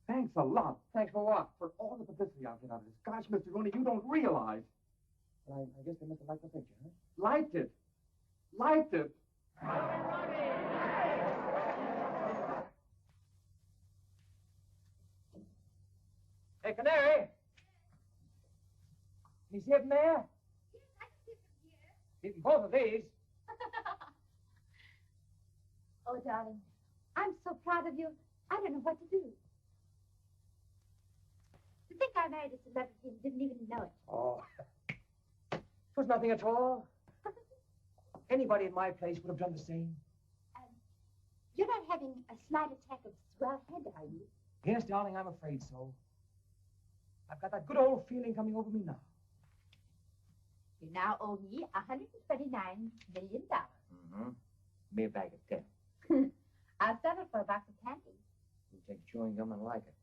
F: Thanks a lot. Thanks for what? For all the publicity I'll get out of this. Gosh, Mr. Rooney, you don't realize. Well, I guess they must have liked the picture, huh? Liked it. Liked it. Hey, Canary. Can you see it in there?
P: Yes, I can see it from here.
F: Even both of these.
P: Oh, darling, I'm so proud of you. I don't know what to do. To think I married a celebrity and didn't even know it.
F: Oh. It was nothing at all. Anybody in my place would have done the same.
P: You're not having a slight attack of swell head, are you?
F: Yes, darling, I'm afraid so. I've got that good old feeling coming over me now.
P: You now owe me $129 million.
F: Mm-hmm. Me a bag of 10.
P: I'll settle for a box of candy.
F: You take chewing gum and like it.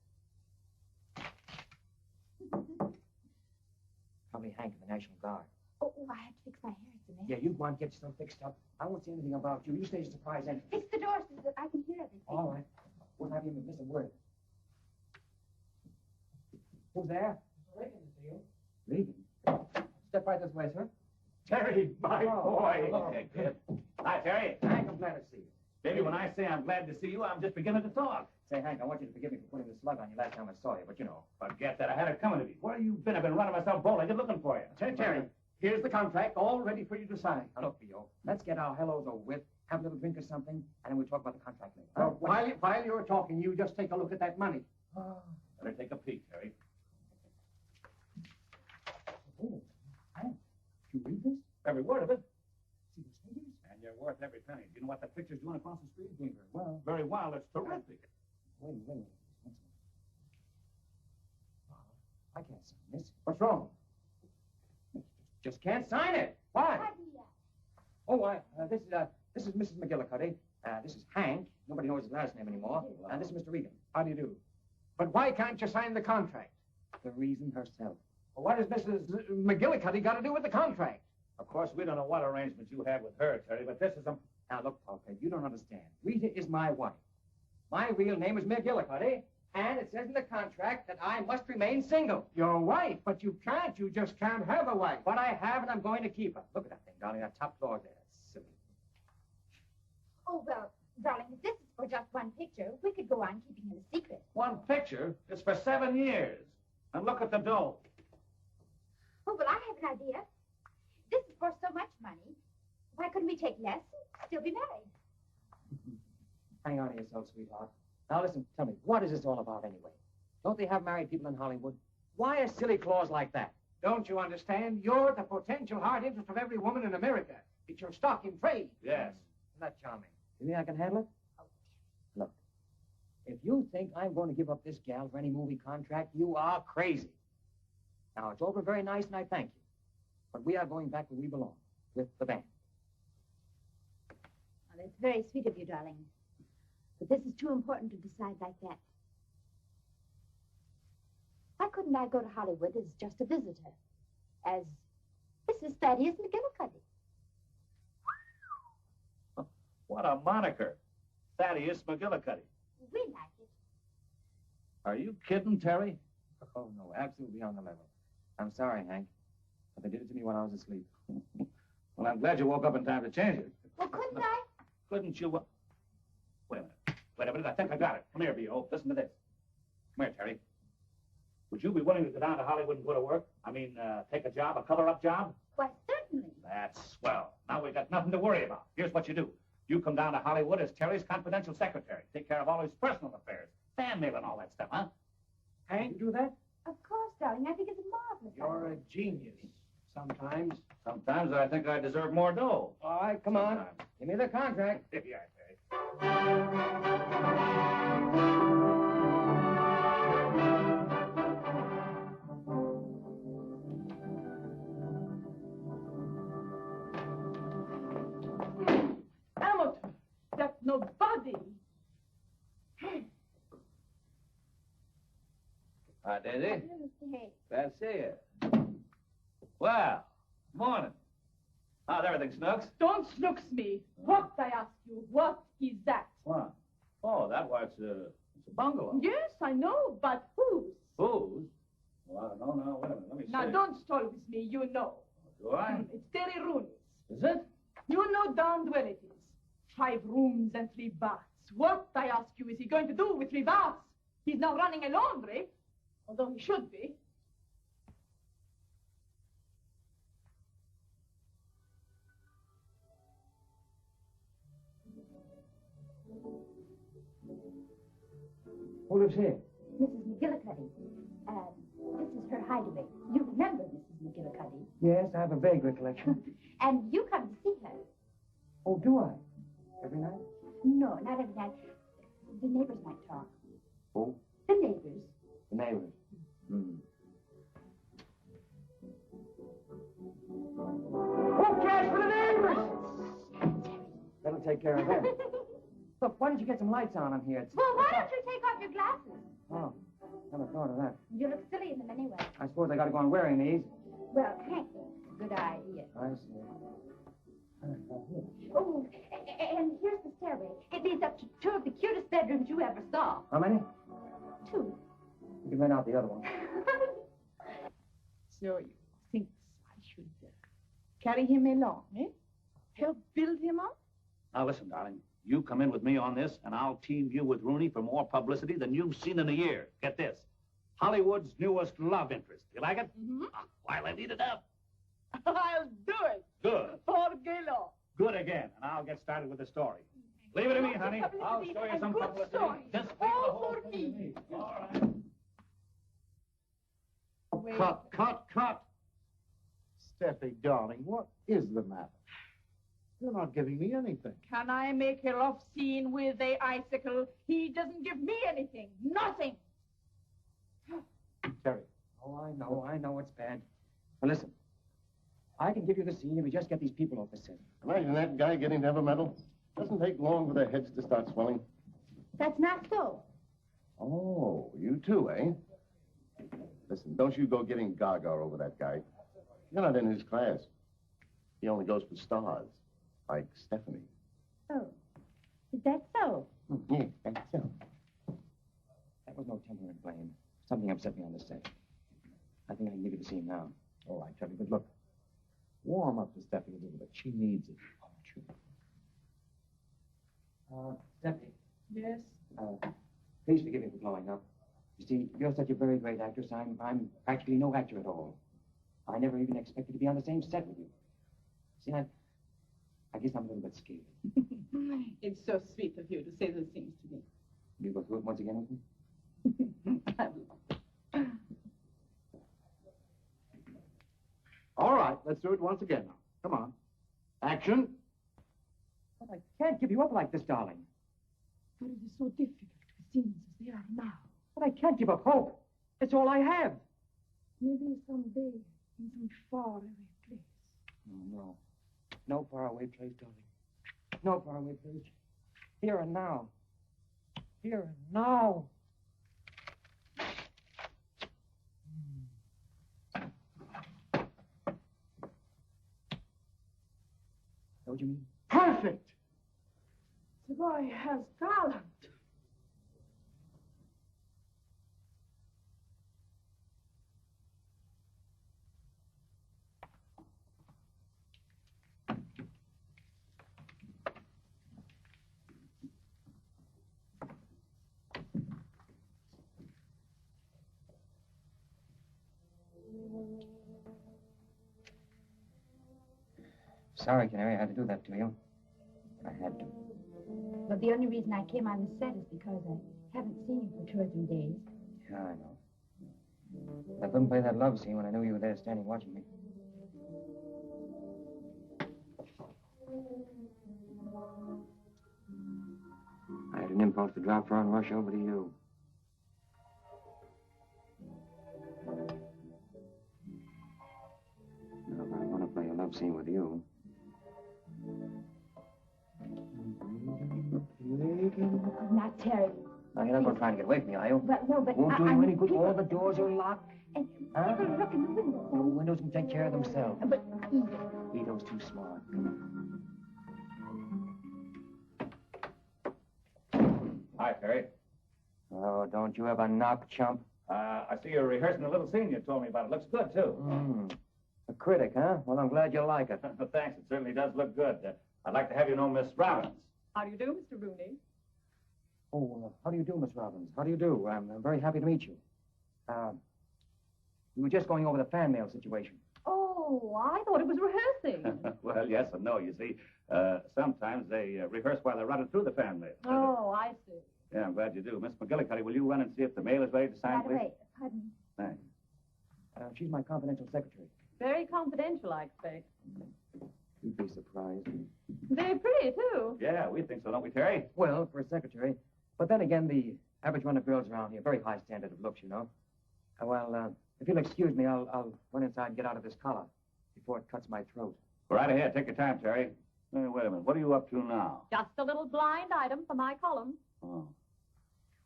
F: Probably Hank of the National Guard.
P: Oh, I have to fix my hair. It's a mess.
F: Yeah, you go on, get yourself fixed up. I won't say anything about you. You stay as a surprise entrance.
P: Fix the door so that I can hear everything.
F: All right. Won't have you miss a word. Who's there?
I: Reagan to see you.
F: Regan. Step right this way, sir.
Q: Terry, my boy.
F: Okay,
Q: kid. Hi, Terry.
F: Hank, I'm glad to see you.
Q: Baby, when I say I'm glad to see you, I'm just beginning to talk.
F: Say, Hank, I want you to forgive me for putting the slug on you last time I saw you, but you know.
Q: Forget that. I had it coming to me. Where have you been? I've been running myself bowling, looking for you.
F: Terry, here's the contract, all ready for you to sign. Now, look, Theo, let's get our hellos over with, have a little drink or something, and then we'll talk about the contract later.
I: While you're talking, you just take a look at that money.
Q: Better take a peek, Terry.
F: Oh, Hank, did you read this?
Q: Every word of it.
F: See those figures?
Q: And you're worth every penny. Do you know what the picture's doing across the street?
F: Doing very well.
Q: Very well. It's terrific.
F: Wait. Once more. I can't sign this. What's wrong? Just can't sign it. Why? Oh, this is Mrs. McGillicuddy. This is Hank. Nobody knows his last name anymore. And this is Mr. Regan.
I: How do you do? But why can't you sign the contract?
F: The reason herself.
I: Well, what has Mrs. McGillicuddy got to do with the contract?
Q: Of course, we don't know what arrangement you have with her, Terry, but this is a...
F: Now, look, Polka, you don't understand. Rita is my wife. My real name is McGillicuddy, and it says in the contract that I must remain single.
I: Your wife, but you can't. You just can't have a wife.
F: But I have, and I'm going to keep her. Look at that thing, darling, that top floor there. That's silly.
P: Oh, well, darling, if this is for just one picture, we could go on keeping it a secret.
Q: One picture? It's for 7 years. And look at the dough.
P: Oh, well, I have an idea. This is for so much money. Why couldn't we take less and still be married?
F: Hang on to yourself, sweetheart. Now, listen, tell me, what is this all about anyway? Don't they have married people in Hollywood? Why a silly clause like that?
I: Don't you understand? You're the potential heart interest of every woman in America. It's your stock in trade.
Q: Yes.
F: Isn't that charming? You think I can handle it? Look, if you think I'm going to give up this gal for any movie contract, you are crazy. Now, it's all been very nice, and I thank you. But we are going back where we belong, with the band.
P: Well, that's very sweet of you, darling. But this is too important to decide like that. Why couldn't I go to Hollywood as just a visitor? As Mrs. Thaddeus McGillicuddy?
Q: What a moniker. Thaddeus McGillicuddy.
P: We like it.
Q: Are you kidding, Terry?
F: Oh, no, absolutely on the level. I'm sorry, Hank, but they did it to me while I was asleep.
Q: Well, I'm glad you woke up in time to change it.
P: Well, couldn't I?
Q: Couldn't you? Wait a minute. I think I got it. Come here, B.O. Listen to this. Come here, Terry. Would you be willing to go down to Hollywood and go to work? I mean, take a job, a cover-up job?
P: Why, certainly.
Q: That's swell. Now we've got nothing to worry about. Here's what you do. You come down to Hollywood as Terry's confidential secretary. Take care of all his personal affairs. Fan mail and all that stuff, huh?
I: Hank, you do that?
P: Of course, darling. I think it's a marvelous
I: You're a genius. Sometimes.
Q: Sometimes I think I deserve more dough.
F: All right, come on. Give me the contract.
Q: Here you are, Terry.
T: Hi, Daisy.
P: Hey.
T: Glad to see you. Well, morning. How's everything, Snooks?
U: Don't snooks me. What, I ask you, what is that?
T: What? Oh, that was it's a bungalow.
U: Yes, I know, but whose?
T: Whose? Well, I don't know now. Wait a minute, let me see.
U: Now, don't stall with me, you know.
T: Do I?
U: It's Terry Rooney's.
T: Is it?
U: You know darned well it is. 5 rooms and 3 baths. What, I ask you, is he going to do with 3 baths? He's now running a laundry, although he should be.
F: Who lives here?
P: Mrs. McGillicuddy. This is her hideaway. You remember Mrs. McGillicuddy.
F: Yes, I have a vague recollection.
P: And you come to see her.
F: Oh, do I? Every night?
P: No, not every night. The neighbors might talk.
F: Who?
P: The neighbors.
F: The neighbors. Hmm.
U: Who cares for the neighbors?
F: That'll take care of them. Look, why don't you get some lights on in here?
P: Well, why don't you take off your glasses?
F: Oh, never thought of that.
P: You look silly in them anyway.
F: I suppose I gotta go on wearing these.
P: Well, Hank, good idea.
F: I see.
P: Oh, and here's the stairway. It leads up to 2 of the cutest bedrooms you ever saw.
F: How many?
P: 2.
F: You can rent out the other one.
U: So you think I should carry him along, eh? Help build him up?
Q: Now, listen, darling. You come in with me on this, and I'll team you with Rooney for more publicity than you've seen in a year. Get this. Hollywood's newest love interest. You like it?
U: Mm-hmm.
Q: While I need it up.
U: I'll do it.
Q: Good.
U: Orgelo.
Q: Good again, and I'll get started with the story. Leave it to me, honey. I'll show you some publicity. Just leave the whole
U: for
Q: thing to
U: me.
Q: All right.
U: Wait.
J: Cut. Steffi, darling, what is the matter? You're not giving me anything.
U: Can I make a love scene with a icicle? He doesn't give me anything. Nothing.
J: Terry.
F: Oh, I know it's bad. But listen, I can give you the scene if we just get these people off the set.
V: Imagine that guy getting to have a medal. Doesn't take long for their heads to start swelling.
P: That's not so.
V: Oh, you too, eh? Listen, don't you go getting gaga over that guy. You're not in his class. He only goes for stars, like Stephanie.
P: Oh, is that so?
V: Yeah, that's so.
F: That was no temporary blame. Something upset me on the set. I think I can give you the scene now.
J: All right, Terry, but look, warm up to Steffi a little bit. She needs it.
F: Stephanie.
U: Yes?
F: Please forgive me for blowing up. You see, you're such a very great actress. I'm practically no actor at all. I never even expected to be on the same set with you. See, I guess I'm a little bit scared.
U: It's so sweet of you to say those things to me.
F: You go through it once again with me?
J: All right, let's do it once again now. Come on. Action.
F: But I can't give you up like this, darling.
U: But it is so difficult with things as they are now.
F: But I can't give up hope. It's all I have.
U: Maybe someday in some faraway place.
F: No. No faraway place, darling. No faraway place. Here and now. Here and now. What do you mean?
J: Perfect!
U: The boy has talent.
F: Sorry, Canary, I had to do that to you. I had to.
P: But the only reason I came on the set is because I haven't seen you for 2 or 3 days.
F: Yeah, I know. I couldn't play that love scene when I knew you were there standing watching me. I had an impulse to drop her and rush over to you. Now, if I want to play a love scene with you...
P: Not Terry.
F: Now, you're not going to try to get away from me, are you?
P: Well, no, but
F: Won't do
P: I
F: you any
P: mean,
F: good.
P: people-
F: All the doors are locked.
P: And
F: Huh?
P: people look in the window.
F: Oh, the windows can take care of themselves.
P: But
F: Ito's too smart.
T: Hi, Terry.
F: Oh, don't you ever knock, chump.
T: I see you're rehearsing a little scene you told me about. It looks good, too.
F: A critic, huh? Well, I'm glad you like it.
T: Thanks. It certainly does look good. I'd like to have you know Miss Robbins.
U: How do you do, Mr. Rooney?
F: Oh, how do you do, Miss Robbins? How do you do? I'm very happy to meet you. We were just going over the fan mail situation.
U: Oh, I thought it was rehearsing.
T: Well, yes and no. You see, sometimes they rehearse while they're running through the fan mail.
U: Oh, I see.
T: Yeah, I'm glad you do. Miss McGillicuddy, will you run and see if the mail is ready to sign,
P: by the
T: please?
P: way, pardon me.
T: Thanks.
F: She's my confidential secretary.
U: Very confidential, I expect.
F: You'd be surprised.
U: Very pretty, too.
T: Yeah, we think so, don't we, Terry?
F: Well, for a secretary. But then again, the average run of girls around here, very high standard of looks, you know. If you'll excuse me, I'll run inside and get out of this collar before it cuts my throat.
T: Go right ahead. Take your time, Terry. Hey, wait a minute. What are you up to now?
U: Just a little blind item for my column.
T: Oh.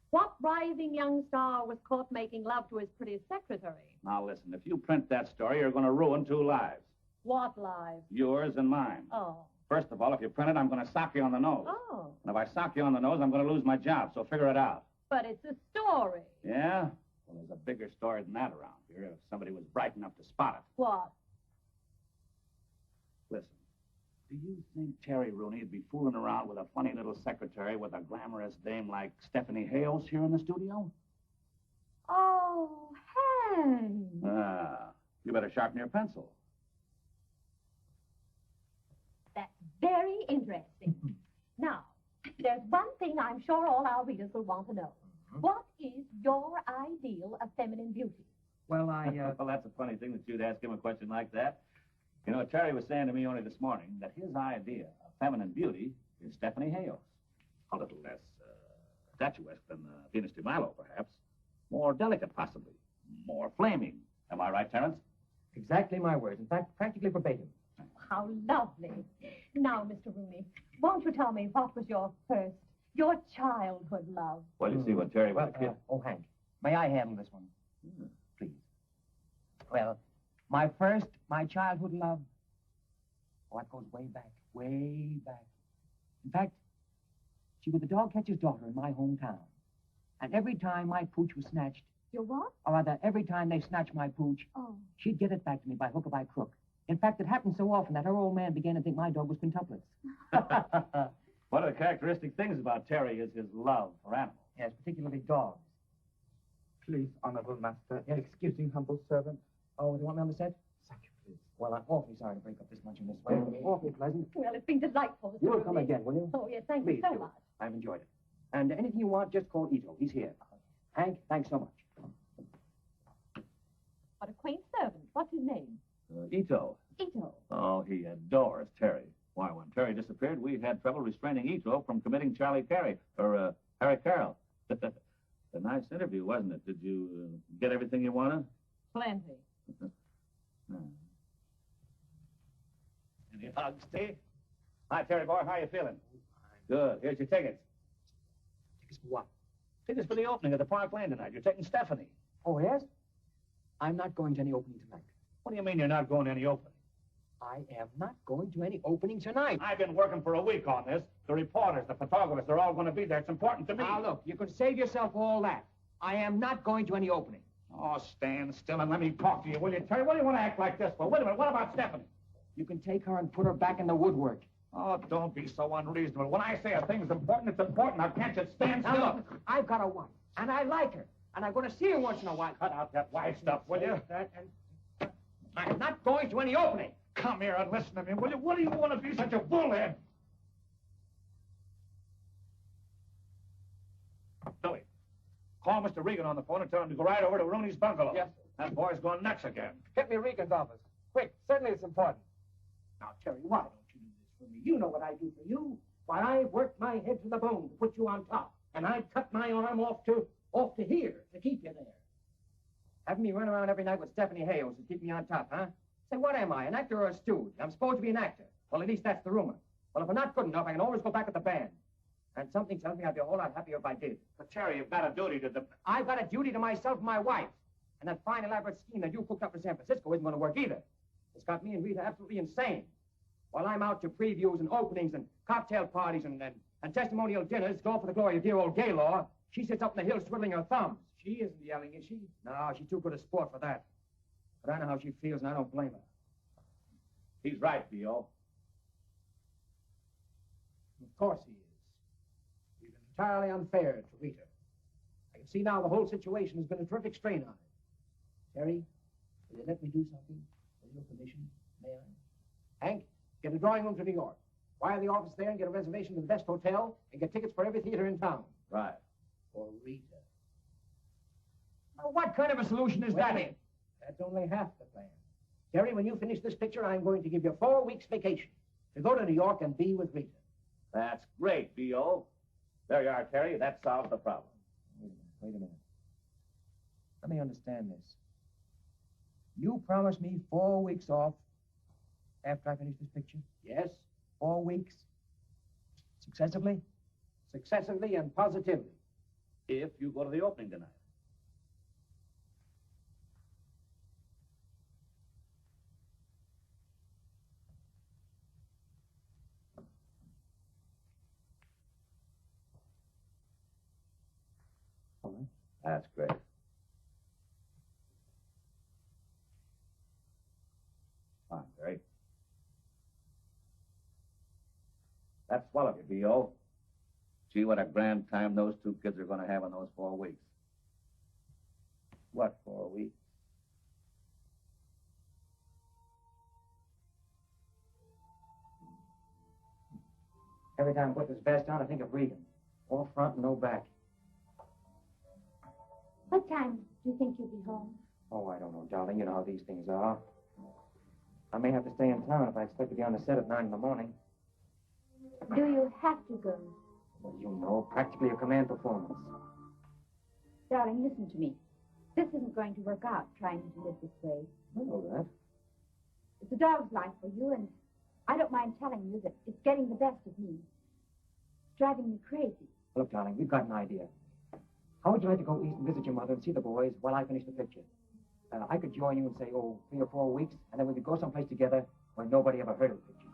U: What rising young star was caught making love to his pretty secretary?
T: Now, listen. If you print that story, you're going to ruin 2 lives.
U: What lives?
T: Yours and mine.
U: Oh.
T: First of all, if you print it, I'm going to sock you on the nose.
U: Oh.
T: And if I sock you on the nose, I'm going to lose my job. So figure it out.
U: But it's a story.
T: Yeah? Well, there's a bigger story than that around here if somebody was bright enough to spot it.
U: What?
T: Listen, do you think Terry Rooney would be fooling around with a funny little secretary with a glamorous dame like Stephanie Hales here in the studio?
U: Oh, hey.
T: You better sharpen your pencil.
U: That's very interesting. Now, there's one thing I'm sure all our readers will want to know. What is your ideal of feminine beauty?
F: Well,
T: Well, that's a funny thing that you'd ask him a question like that. You know, Terry was saying to me only this morning that his idea of feminine beauty is Stephanie Hales. A little less statuesque than Venus de Milo, perhaps. More delicate, possibly. More flaming. Am I right, Terence?
F: Exactly my words. In fact, practically verbatim.
U: How lovely. Now, Mr. Rooney, won't you tell me what was your childhood love?
T: Well, you see, when Terry was a kid...
F: Oh, Hank, may I handle this one? Please. Well, my childhood love, it goes way back, way back. In fact, she was the dog catcher's daughter in my hometown. And every time my pooch was snatched...
U: Your what?
F: Or rather, every time they snatched my pooch, she'd get it back to me by hook or by crook. In fact, it happened so often that her old man began to think my dog was quintuplets.
T: One of the characteristic things about Terry is his love for animals.
F: Yes, particularly dogs.
L: Please, honorable master, excusing humble servant.
F: Oh, do you want me on the set?
L: Thank you, please.
F: Well, I'm awfully sorry to break up this luncheon this way. Awfully pleasant.
U: Well, it's been delightful, Mr.
F: You will
U: Rooney.
F: come again, will you?
U: Oh, yes, thank
F: Please
U: you so
F: do.
U: much.
F: I've enjoyed it. And anything you want, just call Ito. He's here. Hank, thanks so much.
U: What a quaint servant. What's his name?
T: Ito.
U: Ito.
T: Oh, he adores Terry. Why, when Terry disappeared, we had trouble restraining Ito from committing Harry Carroll. A nice interview, wasn't it? Did you get everything you wanted?
U: Plenty.
T: Any hugs, Steve? Hi, Terry boy. How you feeling? Good. Here's your tickets.
F: Tickets for what?
T: Tickets for the opening of the Park Lane tonight. You're taking Stephanie.
F: Oh, yes? I'm not going to any opening tonight.
T: What do you mean you're not going to any opening?
F: I am not going to any opening tonight.
T: I've been working for a week on this. The reporters, the photographers, they're all going to be there. It's important to me.
F: Now, look, you can save yourself all that. I am not going to any opening.
T: Oh, stand still and let me talk to you, will you, Terry? What do you want to act like this for? Wait a minute. What about Stephanie?
F: You can take her and put her back in the woodwork.
T: Oh, don't be so unreasonable. When I say a thing's important, it's important. Now, can't you stand still?
F: Now, look, I've got a wife, and I like her, and I'm going to see her once in a while.
T: Cut out that wife stuff, will you?
F: I'm not going to any opening.
T: Come here and listen to me, will you? What do you want to be such a bullhead? Billy, call Mr. Regan on the phone and tell him to go right over to Rooney's bungalow.
L: Yes, sir.
T: That boy's going nuts again.
L: Get me Regan's office. Quick, certainly it's important.
I: Now, Terry, why don't you do this for me? You know what I do for you. Why, I worked my head to the bone to put you on top, and I'd cut my arm off to here to keep you there.
F: Having me run around every night with Stephanie Hales to keep me on top, huh? Say, what am I, an actor or a stooge? I'm supposed to be an actor. Well, at least that's the rumor. Well, if I'm not good enough, I can always go back with the band. And something tells me I'd be a whole lot happier if I did.
T: But, Terry, you've got a duty to the...
F: I've got a duty to myself and my wife. And that fine, elaborate scheme that you cooked up for San Francisco isn't going to work either. It's got me and Rita absolutely insane. While I'm out to previews and openings and cocktail parties and testimonial dinners, go for the glory of dear old Gaylord, she sits up in the hills twiddling her thumbs.
I: She isn't yelling, is she?
F: No, she's too good a sport for that. But I know how she feels, and I don't blame her.
T: He's right, B.O.
I: Of course he is. He's been entirely unfair to Rita. I can see now the whole situation has been a terrific strain on her. Terry, will you let me do something? With your permission, may I? Hank, get a drawing room to New York. Wire the office there and get a reservation to the best hotel and get tickets for every theater in town.
T: Right.
I: For Rita.
F: Now, what kind of a solution is that?
I: That's only half the plan. Terry, when you finish this picture, I'm going to give you 4 weeks vacation to go to New York and be with Rita.
T: That's great, B.O. There you are, Terry. That solves the problem.
F: Wait a minute. Let me understand this. You promised me 4 weeks off after I finish this picture?
I: Yes.
F: 4 weeks? Successively?
I: Successively and positively.
T: If you go to the opening tonight. That's great. Fine, Terry. That's swell of you, B.O. Gee, what a grand time those 2 kids are going to have in those 4 weeks. What 4 weeks?
F: Every time I put this vest on, I think of Regan. All front and no back.
P: What time do you think you'll be home?
F: Oh, I don't know, darling. You know how these things are. I may have to stay in town if I expect to be on the set at 9 in the morning.
P: Do you have to go?
F: Well, you know, practically a command performance.
P: Darling, listen to me. This isn't going to work out, trying to live this way.
F: I know that.
P: It's a dog's life for you, and I don't mind telling you that it's getting the best of me. It's driving me crazy.
F: Look, darling, we've got an idea. How would you like to go east and visit your mother and see the boys while I finish the picture? I could join you in, say, 3 or 4 weeks, and then we could go someplace together where nobody ever heard of the picture.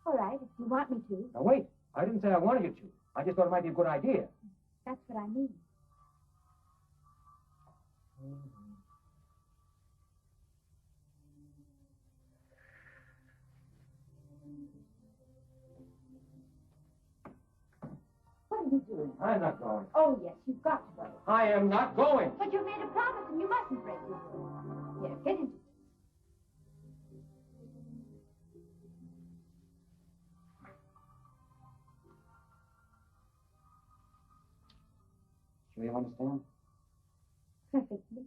P: All right, if you want me to.
F: Now, wait. I didn't say I wanted you to. I just thought it might be a good idea.
P: That's what I mean. What are you doing?
F: I'm not going.
P: Oh, yes, you've got to go.
F: I am not going.
P: But you made a promise, and you mustn't break your word. Here, get into it.
F: Sure you understand?
P: Perfectly.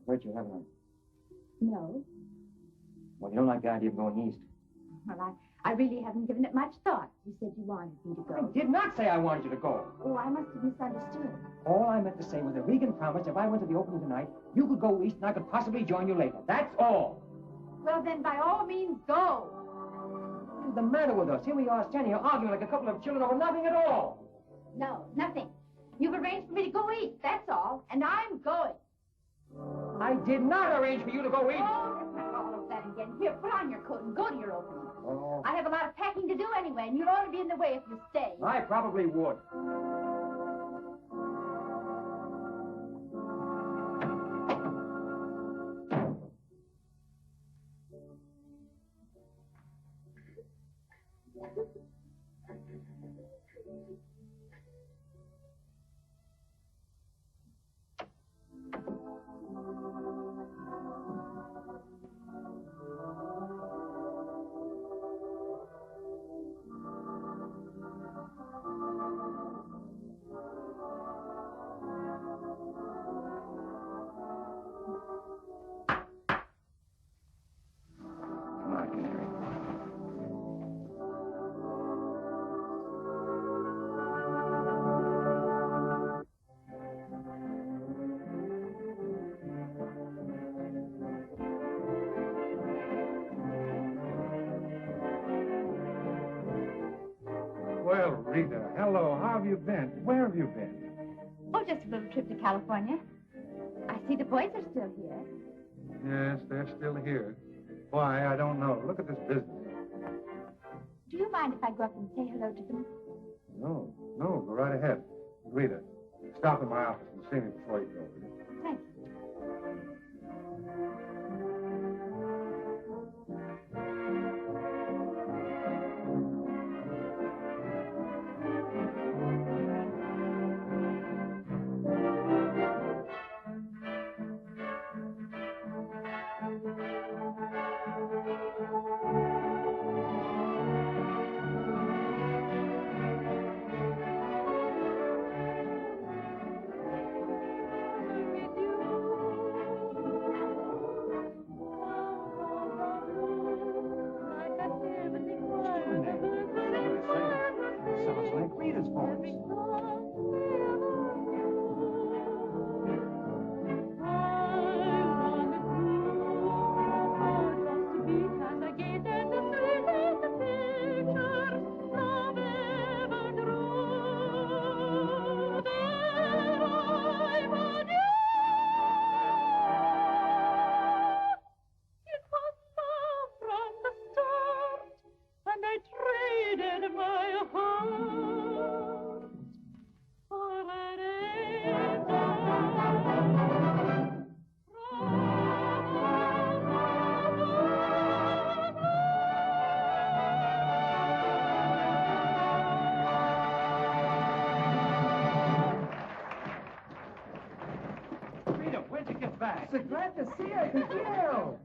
F: Hurt you, haven't I?
P: No.
F: Well, you don't like the idea of going east.
P: Well, I really haven't given it much thought. You said you wanted me to go.
F: I did not say I wanted you to go.
P: Oh, I must have misunderstood.
F: All I meant to say was that Regan promised if I went to the opening tonight, you could go east and I could possibly join you later. That's all.
P: Well, then, by all means, go.
F: What's the matter with us? Here we are standing here arguing like a couple of children over nothing at all.
P: No, nothing. You've arranged for me to go east, that's all. And I'm going.
F: I did not arrange for you to go east.
P: Oh, let's not all of that again. Here, put on your coat and go to your opening.
F: Oh.
P: I have a lot of packing to do anyway, and you'll only be in the way if you stay.
F: I probably would.
H: Hello, how have you been? Where have you been?
P: Oh, just a little trip to California. I see the boys are still here.
H: Yes, they're still here. Why, I don't know. Look at this business.
P: Do you mind if I go up and say hello to them?
H: No, go right ahead. Rita, stop in my office and see me before you go, will you?
P: Thank you.
H: Sounds like Rita's voice.
C: And I traded my heart for an
E: Rita, where'd you get back?
S: So glad to see you. Theo.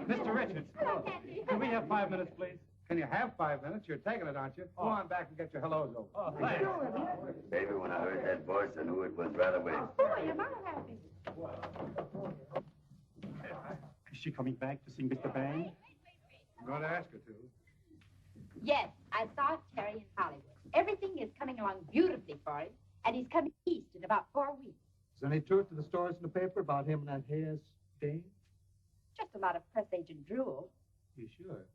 E: Mr. Richards, can we have 5 minutes, please?
H: Can you have 5 minutes? You're taking it, aren't you? Go on back and get your hellos over.
E: Oh, thanks.
A: Baby, when I heard that voice, I knew it was right away.
P: Boy, am I happy.
E: Is she coming back to see Mr. Bang?
H: I'm going to ask her to.
P: Yes, I saw Terry in Hollywood. Everything is coming along beautifully for him, and he's coming east in about 4 weeks.
J: Is there any truth to the stories in the paper about him and that Hayes thing?
P: Just a lot of press agent drool.
J: You sure?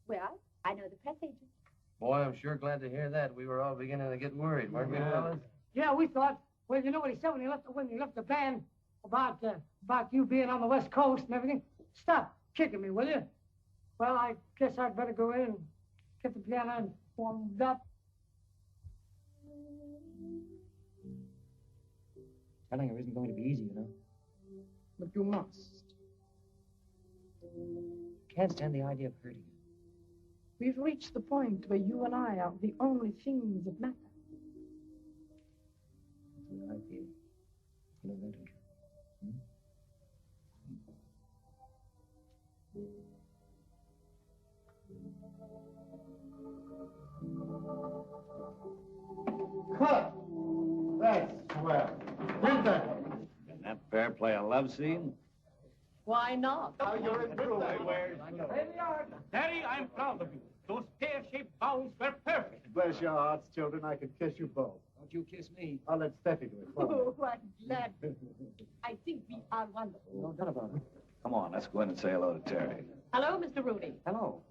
P: Well, I know the press agent.
N: Boy, I'm sure glad to hear that. We were all beginning to get worried, weren't we, fellas?
K: Yeah, we thought. Well, you know what he said when he left the band about you being on the West Coast and everything. Stop kicking me, will you? Well, I guess I'd better go in and get the piano and warmed up.
F: Telling her isn't going to be easy, you know.
K: But you must.
F: Can't stand the idea of hurting her.
U: We've reached the point where you and I are the only things that matter.
F: That's what I feel. You know that, don't you?
J: Cut! That's swell. Print that.
T: Can that pair play a love scene?
U: Why not?
J: Now you're in blue.
Q: Terry, I'm proud of you. Those pear-shaped bows were perfect.
J: Bless your hearts, children. I could kiss you both.
F: Don't you kiss me.
J: I'll let Steffi do it.
U: Oh, I'm glad. I think we are wonderful.
F: No doubt about it.
T: Come on, let's go in and say hello to Terry.
U: Hello, Mr. Rooney.
F: Hello.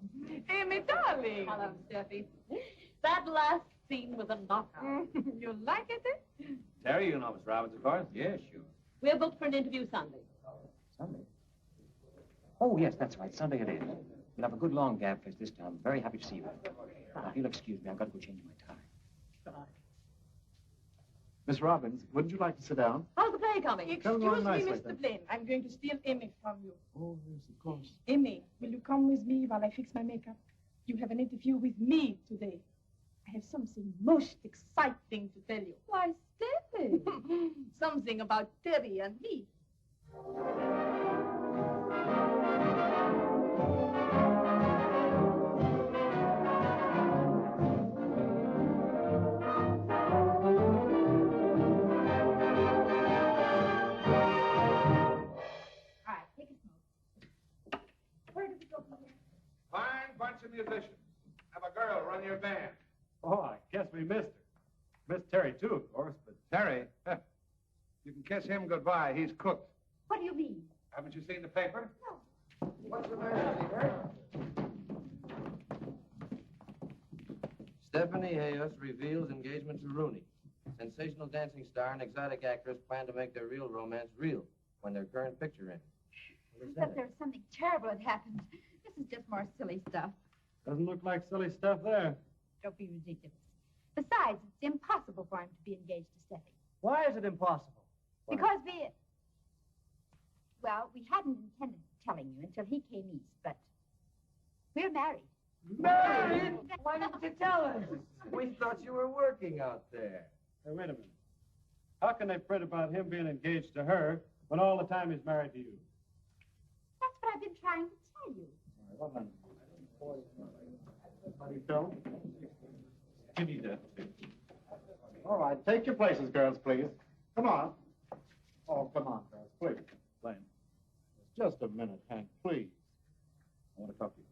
U: Amy, darling. Hello, Steffi. That last scene was a knockout. You like it?
T: Terry, you know Miss Robbins, of course? Yeah, sure.
U: We're booked for an interview Sunday.
F: Sunday? Oh, yes, that's right. Sunday it is. We'll have a good long gab fest this time. I'm very happy to see you. Now, if you'll excuse me, I've got to go change my tie.
J: Miss Robbins, wouldn't you like to sit down?
U: How's the play coming?
J: Coming along
U: Excuse me,
J: nicely,
U: Mr. Blaine. I'm going to steal Amy from you.
J: Oh, yes, of course.
U: Amy, will you come with me while I fix my makeup? You have an interview with me today. I have something most exciting to tell you. Why, Steffi? Something about Terry and me.
H: Fine bunch of musicians. Have a girl run your band.
E: Oh, I guess we missed her. Missed Terry, too, of course, but...
H: Terry, you can kiss him goodbye. He's cooked.
P: What do you mean?
H: Haven't you seen the paper?
P: No.
H: What's the matter, Steffi?
N: Stephanie Hayos reveals engagement to Rooney. Sensational dancing star and exotic actress plan to make their real romance real when their current picture ends.
P: I thought there was something terrible had happened. This is just more silly stuff.
E: Doesn't look like silly stuff there.
P: Don't be ridiculous. Besides, it's impossible for him to be engaged to Steffi.
E: Why is it impossible?
P: Because we hadn't intended telling you until he came east, but we're married.
N: Married? Why didn't you tell us? We thought you were working out there.
E: Hey, wait a minute. How can they fret about him being engaged to her when all the time he's married to you?
P: That's what I've been trying to tell you.
E: How do you feel? Give me that.
J: All right, take your places, girls, please. Come on. Oh, come on, girls, please.
T: Blaine,
J: Just a minute, Hank, please.
T: I want to talk to you.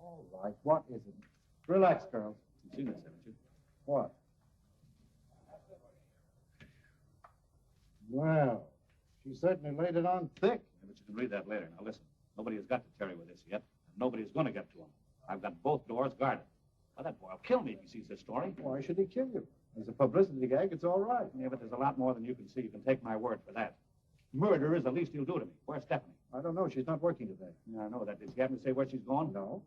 J: All right, what is it? Relax, girls.
T: You've seen this, haven't you?
J: What? Well, she certainly laid it on thick.
T: Yeah, but you can read that later. Now listen, nobody has got to Terry with this yet, and nobody is going to get to him. I've got both doors guarded. Now that boy will kill me if he sees this story.
J: Why should he kill you? As a publicity gag, it's all right.
T: Yeah, but there's a lot more than you can see. You can take my word for that. Murder is the least he'll do to me. Where's Stephanie?
J: I don't know. She's not working today.
T: Yeah, I know that. Did she happen to say where she's gone?
J: No.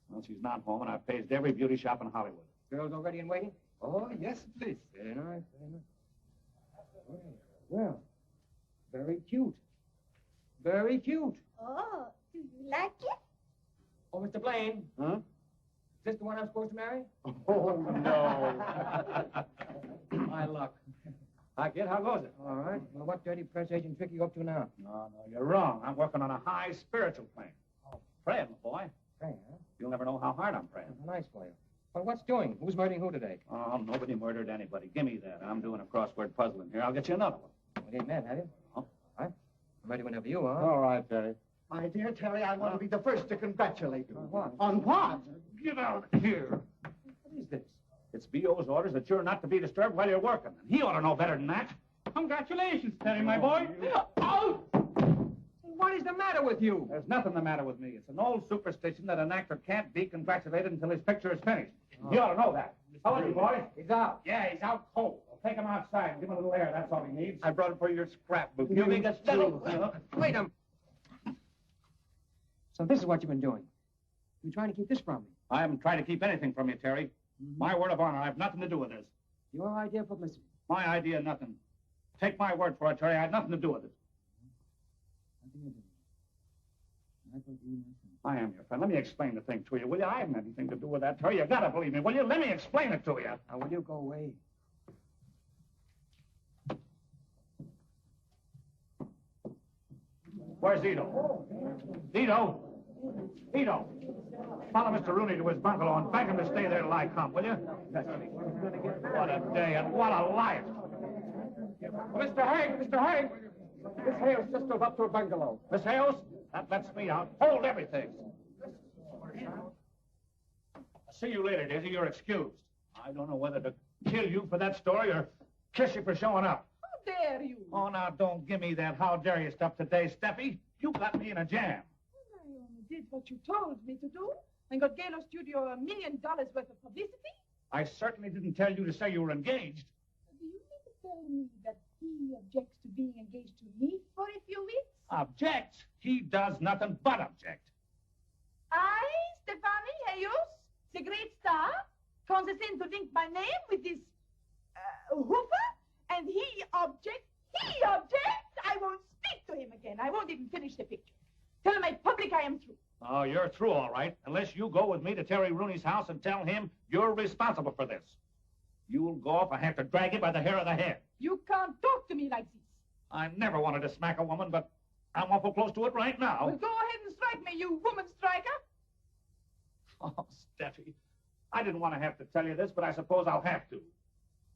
T: Well, she's not home, and I've paged every beauty shop in Hollywood.
F: Girls all ready and waiting?
J: Oh, yes, please.
F: Very nice, very nice. Well, very cute. Very cute.
P: Oh, do you like it?
F: Oh, Mr. Blaine,
J: Huh?
F: is this the one I'm supposed to marry?
J: Oh, no.
F: My luck. Hi, kid. How goes it? All right. Well, what dirty press agent trick are you up to now?
T: No, you're wrong. I'm working on a high spiritual plane. Oh, praying, my boy.
F: Praying, huh?
T: You'll never know how hard I'm praying.
F: Nice for you. Well, what's doing? Who's murdering who today?
T: Oh, nobody murdered anybody. Give me that. I'm doing a crossword puzzle in here. I'll get you another one.
F: Well, you ain't mad, have you?
T: Oh.
F: Huh? I'm ready whenever you are.
J: All right, Terry.
I: My dear Terry, I want to be the first to congratulate you.
F: On what?
I: On what?
T: Get out of here.
F: What is this?
T: It's B.O.'s orders that you're not to be disturbed while you're working. And he ought to know better than that.
K: Congratulations, Terry, my boy.
F: Oh! What is the matter with you?
T: There's nothing the matter with me. It's an old superstition that an actor can't be congratulated until his picture is finished. You ought to know that. How are you, boy?
F: He's out.
T: Yeah, he's out cold. Well, take him outside and give him a little air. That's all he needs.
F: I brought it for your scrapbook.
T: You make a settle.
F: Wait a minute. So this is what you've been doing. You're trying to keep this from me.
T: I haven't tried to keep anything from you, Terry. My word of honor, I have nothing to do with this.
F: Your idea of publicity.
T: My idea, nothing. Take my word for it, Terry. I had nothing to do with it. I am your friend. Let me explain the thing to you, will you? I haven't anything to do with that, Terry. You gotta believe me, will you? Let me explain it to you.
F: Now, will you go away?
T: Where's Ito? Ito? Ito? Follow Mr. Rooney to his bungalow and beg him to stay there till I come, will you? What a day and what a life.
F: Mr. Hank! Miss Hales just drove up to her bungalow.
T: Miss Hales, that lets me out. Hold everything. I'll see you later, Daisy. You're excused. I don't know whether to kill you for that story or kiss you for showing up.
U: How dare you?
T: Oh, now, don't give me that how dare you stuff today, Steffi. You got me in a jam.
U: I only did what you told me to do and got Galo Studio $1 million worth of publicity.
T: I certainly didn't tell you to say you were engaged.
U: Do you mean to tell me that he objects to being engaged to me for a few weeks?
T: Objects? He does nothing but object.
U: I, Stefani Hayos, the great star, condescend to link my name with this hoofer, and he objects. He objects! I won't speak to him again. I won't even finish the picture. Tell my public I am through.
T: Oh, you're through, all right, unless you go with me to Terry Rooney's house and tell him you're responsible for this. You'll go if I have to drag you by the hair of the head.
U: You can't talk to me like this.
T: I never wanted to smack a woman, but I'm awful close to it right now.
U: Well, go ahead and strike me, you woman striker.
T: Oh, Steffi, I didn't want to have to tell you this, but I suppose I'll have to.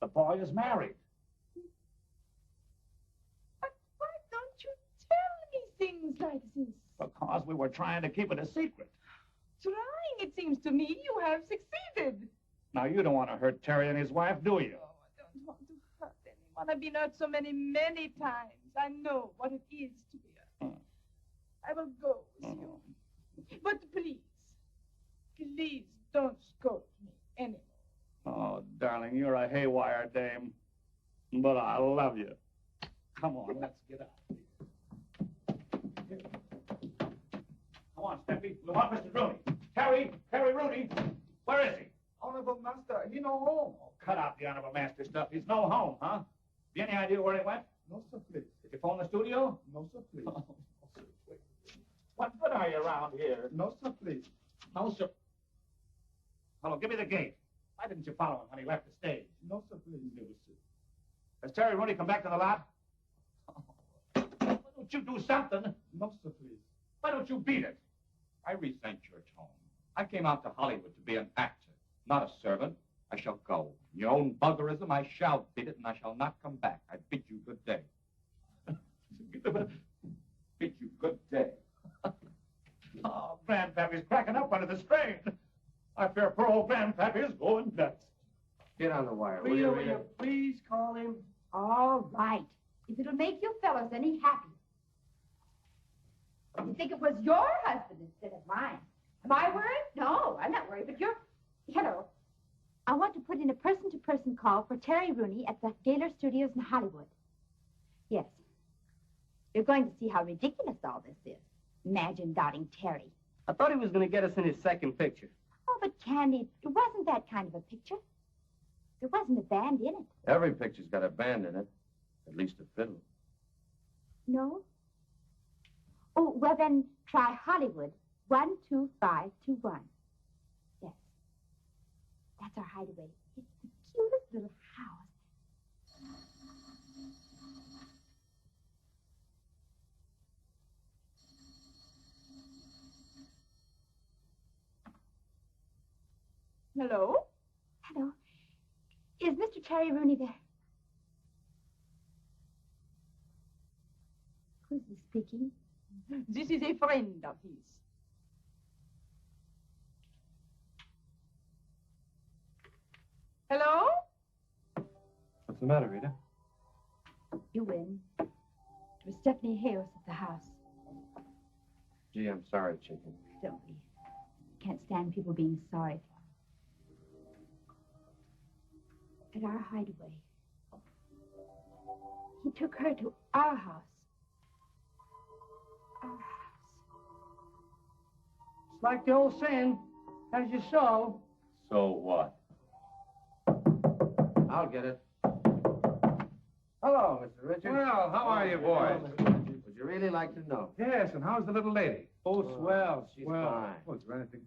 T: The boy is married.
U: But why don't you tell me things like this?
T: Because we were trying to keep it a secret.
U: Trying, it seems to me you have succeeded.
T: Now, you don't want to hurt Terry and his wife, do you?
U: Oh, I don't want to hurt anyone. I've been hurt so many times. I know what it is to be hurt. I will go with you. But please don't scold me anymore.
T: Oh, darling, you're a haywire dame. But I love you. Come on, let's get out. Come on, Steffi. We want Mr. Rooney. Terry Rooney. Where is he?
L: Honorable Master, he no home.
T: Oh, cut out the honorable master stuff. He's no home, huh? Have you any idea where he went?
L: No, sir, please.
T: Did you phone the studio?
L: No, sir, please.
T: What good are you around here?
L: No, sir, please.
T: No, sir. Hello, give me the gate. Why didn't you follow him when he left the stage?
L: No, sir, please.
T: No, sir. Has Terry Rooney come back to the lot? Why don't you do something?
L: No, sir, please.
T: Why don't you beat it?
M: I resent your tone. I came out to Hollywood to be an actor, not a servant. I shall go. In your own buggerism, I shall beat it, and I shall not come back. I bid you good day. Bid you good day.
T: Oh, Grandpappy's cracking up under the strain. I fear poor old Grandpappy is going nuts.
N: Get on the wire, will
K: Rita,
N: you,
K: will you
N: Rita?
K: please call him?
P: All right. If it'll make you fellas any happy. You think it was your husband instead of mine. Am I worried? No, I'm not worried, but you're... Hello. I want to put in a person-to-person call for Terry Rooney at the Gaylor Studios in Hollywood. Yes. You're going to see how ridiculous all this is. Imagine doubting Terry.
K: I thought he was going to get us in his second picture.
P: Oh, but Candy, it wasn't that kind of a picture. There wasn't a band in it.
N: Every picture's got a band in it. At least a fiddle.
P: No? Oh, well then, try Hollywood 12521. Yes. That's our hideaway. It's the cutest little house.
U: Hello?
P: Hello. Is Mr. Terry Rooney there? Who's this speaking?
U: This is a friend of his. Hello?
E: What's the matter, Rita?
P: You win. It was Stephanie Hayos at the house.
N: Gee, I'm sorry, chicken.
P: Don't be. Can't stand people being sorry for him. At our hideaway. He took her to our house. Our house.
K: It's like the old saying, as you sow.
M: So what?
N: I'll get it. Hello, Mr. Richards.
H: Well, how are you, boys?
N: Would you really like to know?
H: Yes, and how's the little lady?
N: Oh, swell. She's
H: well,
N: fine.
H: Oh, is there anything?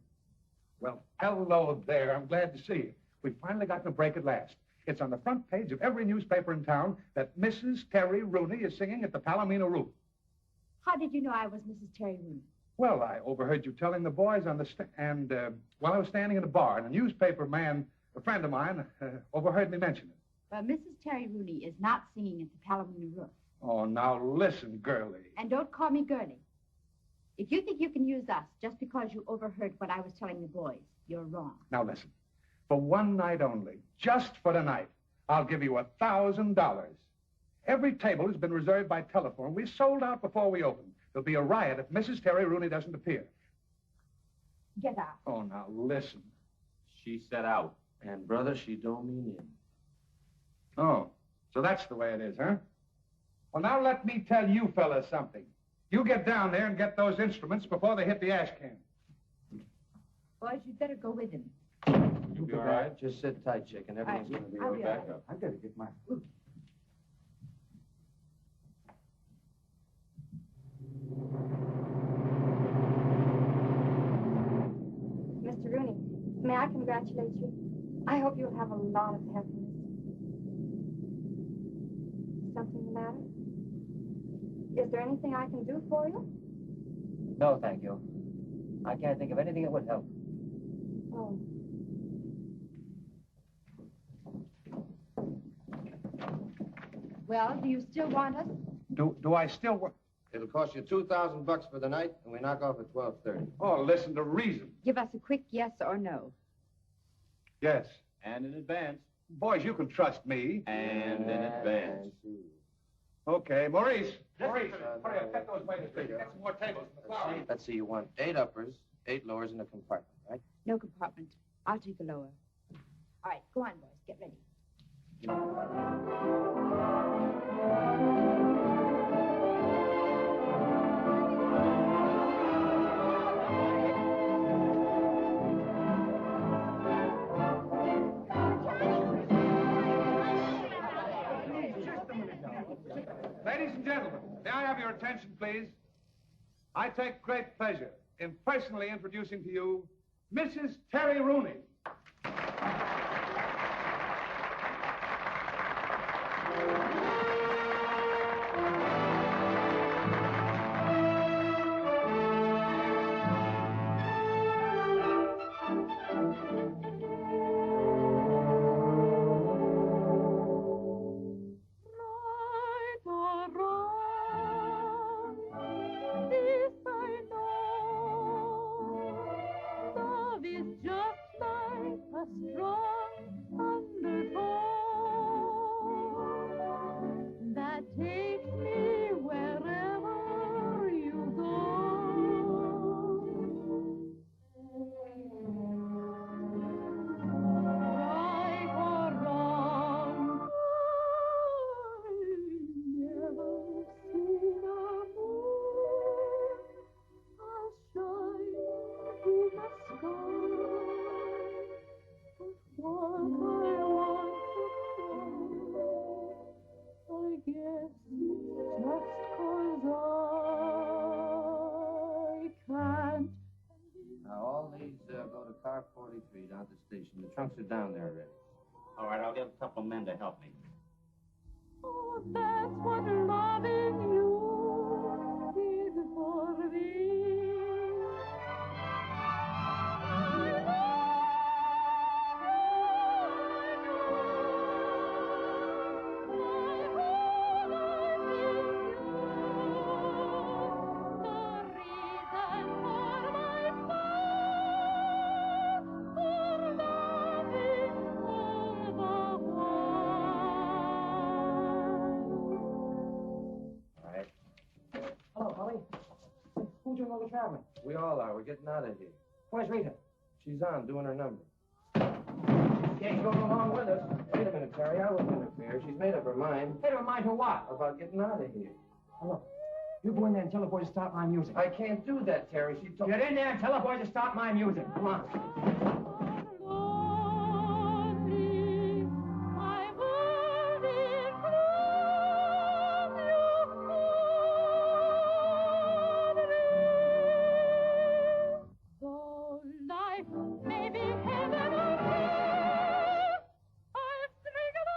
H: Well, hello there. I'm glad to see you. We finally got to break at last. It's on the front page of every newspaper in town that Mrs. Terry Rooney is singing at the Palomino roof.
P: How did you know I was Mrs. Terry Rooney?
H: Well, I overheard you telling the boys on the while I was standing in the bar, and a newspaper man, a friend of mine, overheard me mention it.
P: Well, Mrs. Terry Rooney is not singing at the Palomino roof.
H: Oh, now listen, girlie.
P: And don't call me girlie. If you think you can use us just because you overheard what I was telling the boys, you're wrong.
H: Now listen. For one night only, just for tonight, I'll give you $1,000. Every table has been reserved by telephone. We sold out before we opened. There'll be a riot if Mrs. Terry Rooney doesn't appear.
P: Get out.
H: Oh, now listen.
M: She said out.
N: And, brother, she don't mean in.
H: Oh, so that's the way it is, huh? Well, now let me tell you fellas something. You get down there and get those instruments before they hit the ash can.
P: Boys, you'd better go with him.
N: You'll be all right. Just sit tight, chicken. Everything's going to be
P: I'll be
N: right
P: all
N: back
P: right.
N: up.
H: I gotta get my...
B: Mr. Rooney, may I congratulate you? I hope you'll have a lot of happiness. Something the matter? Is there anything I can do for you?
F: No, thank you. I can't think of anything that would help.
B: Oh.
P: Well, do you still want us?
H: Do I still work?
N: It'll cost you $2,000 for the night, and we knock off at 12:30.
H: Oh, listen to reason.
P: Give us a quick yes or no.
H: Yes.
T: And in advance.
H: Boys, you can trust me.
T: And in advance.
H: Okay, Maurice. Maurice, hurry up. Get those waiters. Get some more tables in the bar.
N: Let's see, you want 8 uppers, 8 lowers in a compartment, right?
P: No compartment. I'll take a lower. All right, go on, boys. Get ready.
D: Ladies and gentlemen, may I have your attention, please? I take great pleasure in personally introducing to you Mrs. Terry Rooney.
C: Right or wrong, this I know. Love is just like a strong undertow that takes me wherever you go. Right or wrong, never seen a moon as shine through the sky. But what I want to cry, I guess just 'cause I can't.
N: Now, all these go to car 43 down at the station. The trunks are down there already.
T: All right, I'll get a couple of men to help me.
C: Oh, that's what loving you is for me.
F: Hello, Holly. Who's doing all the traveling?
N: We all are. We're getting out of here.
F: Where's Rita?
N: She's on, doing her number.
F: Can't go along with us.
N: Wait a minute, Terry. I wouldn't interfere. She's made up her mind.
F: Made her mind to what?
N: About getting out of here.
F: Hello. You go in there and tell the boy to stop my music.
N: I can't do that, Terry. She told
F: Get in there and tell the boy to stop my music. Come on.
C: Though life may be heaven or hell, I'll string it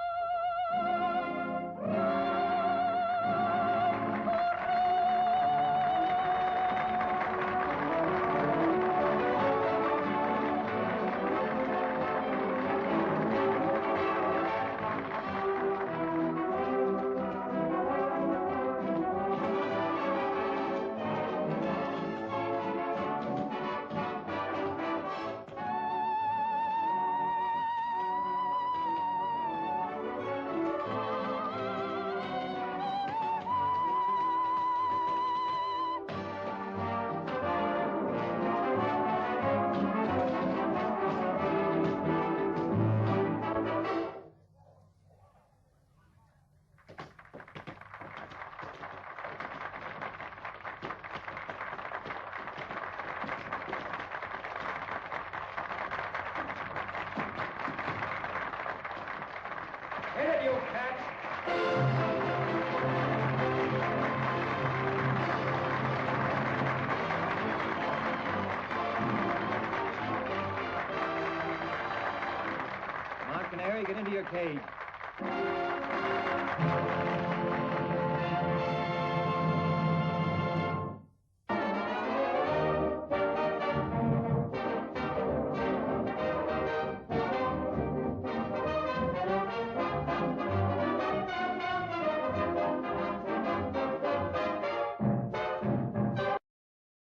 F: Hit it, you cats!
E: Come on, Canary, get into your cage.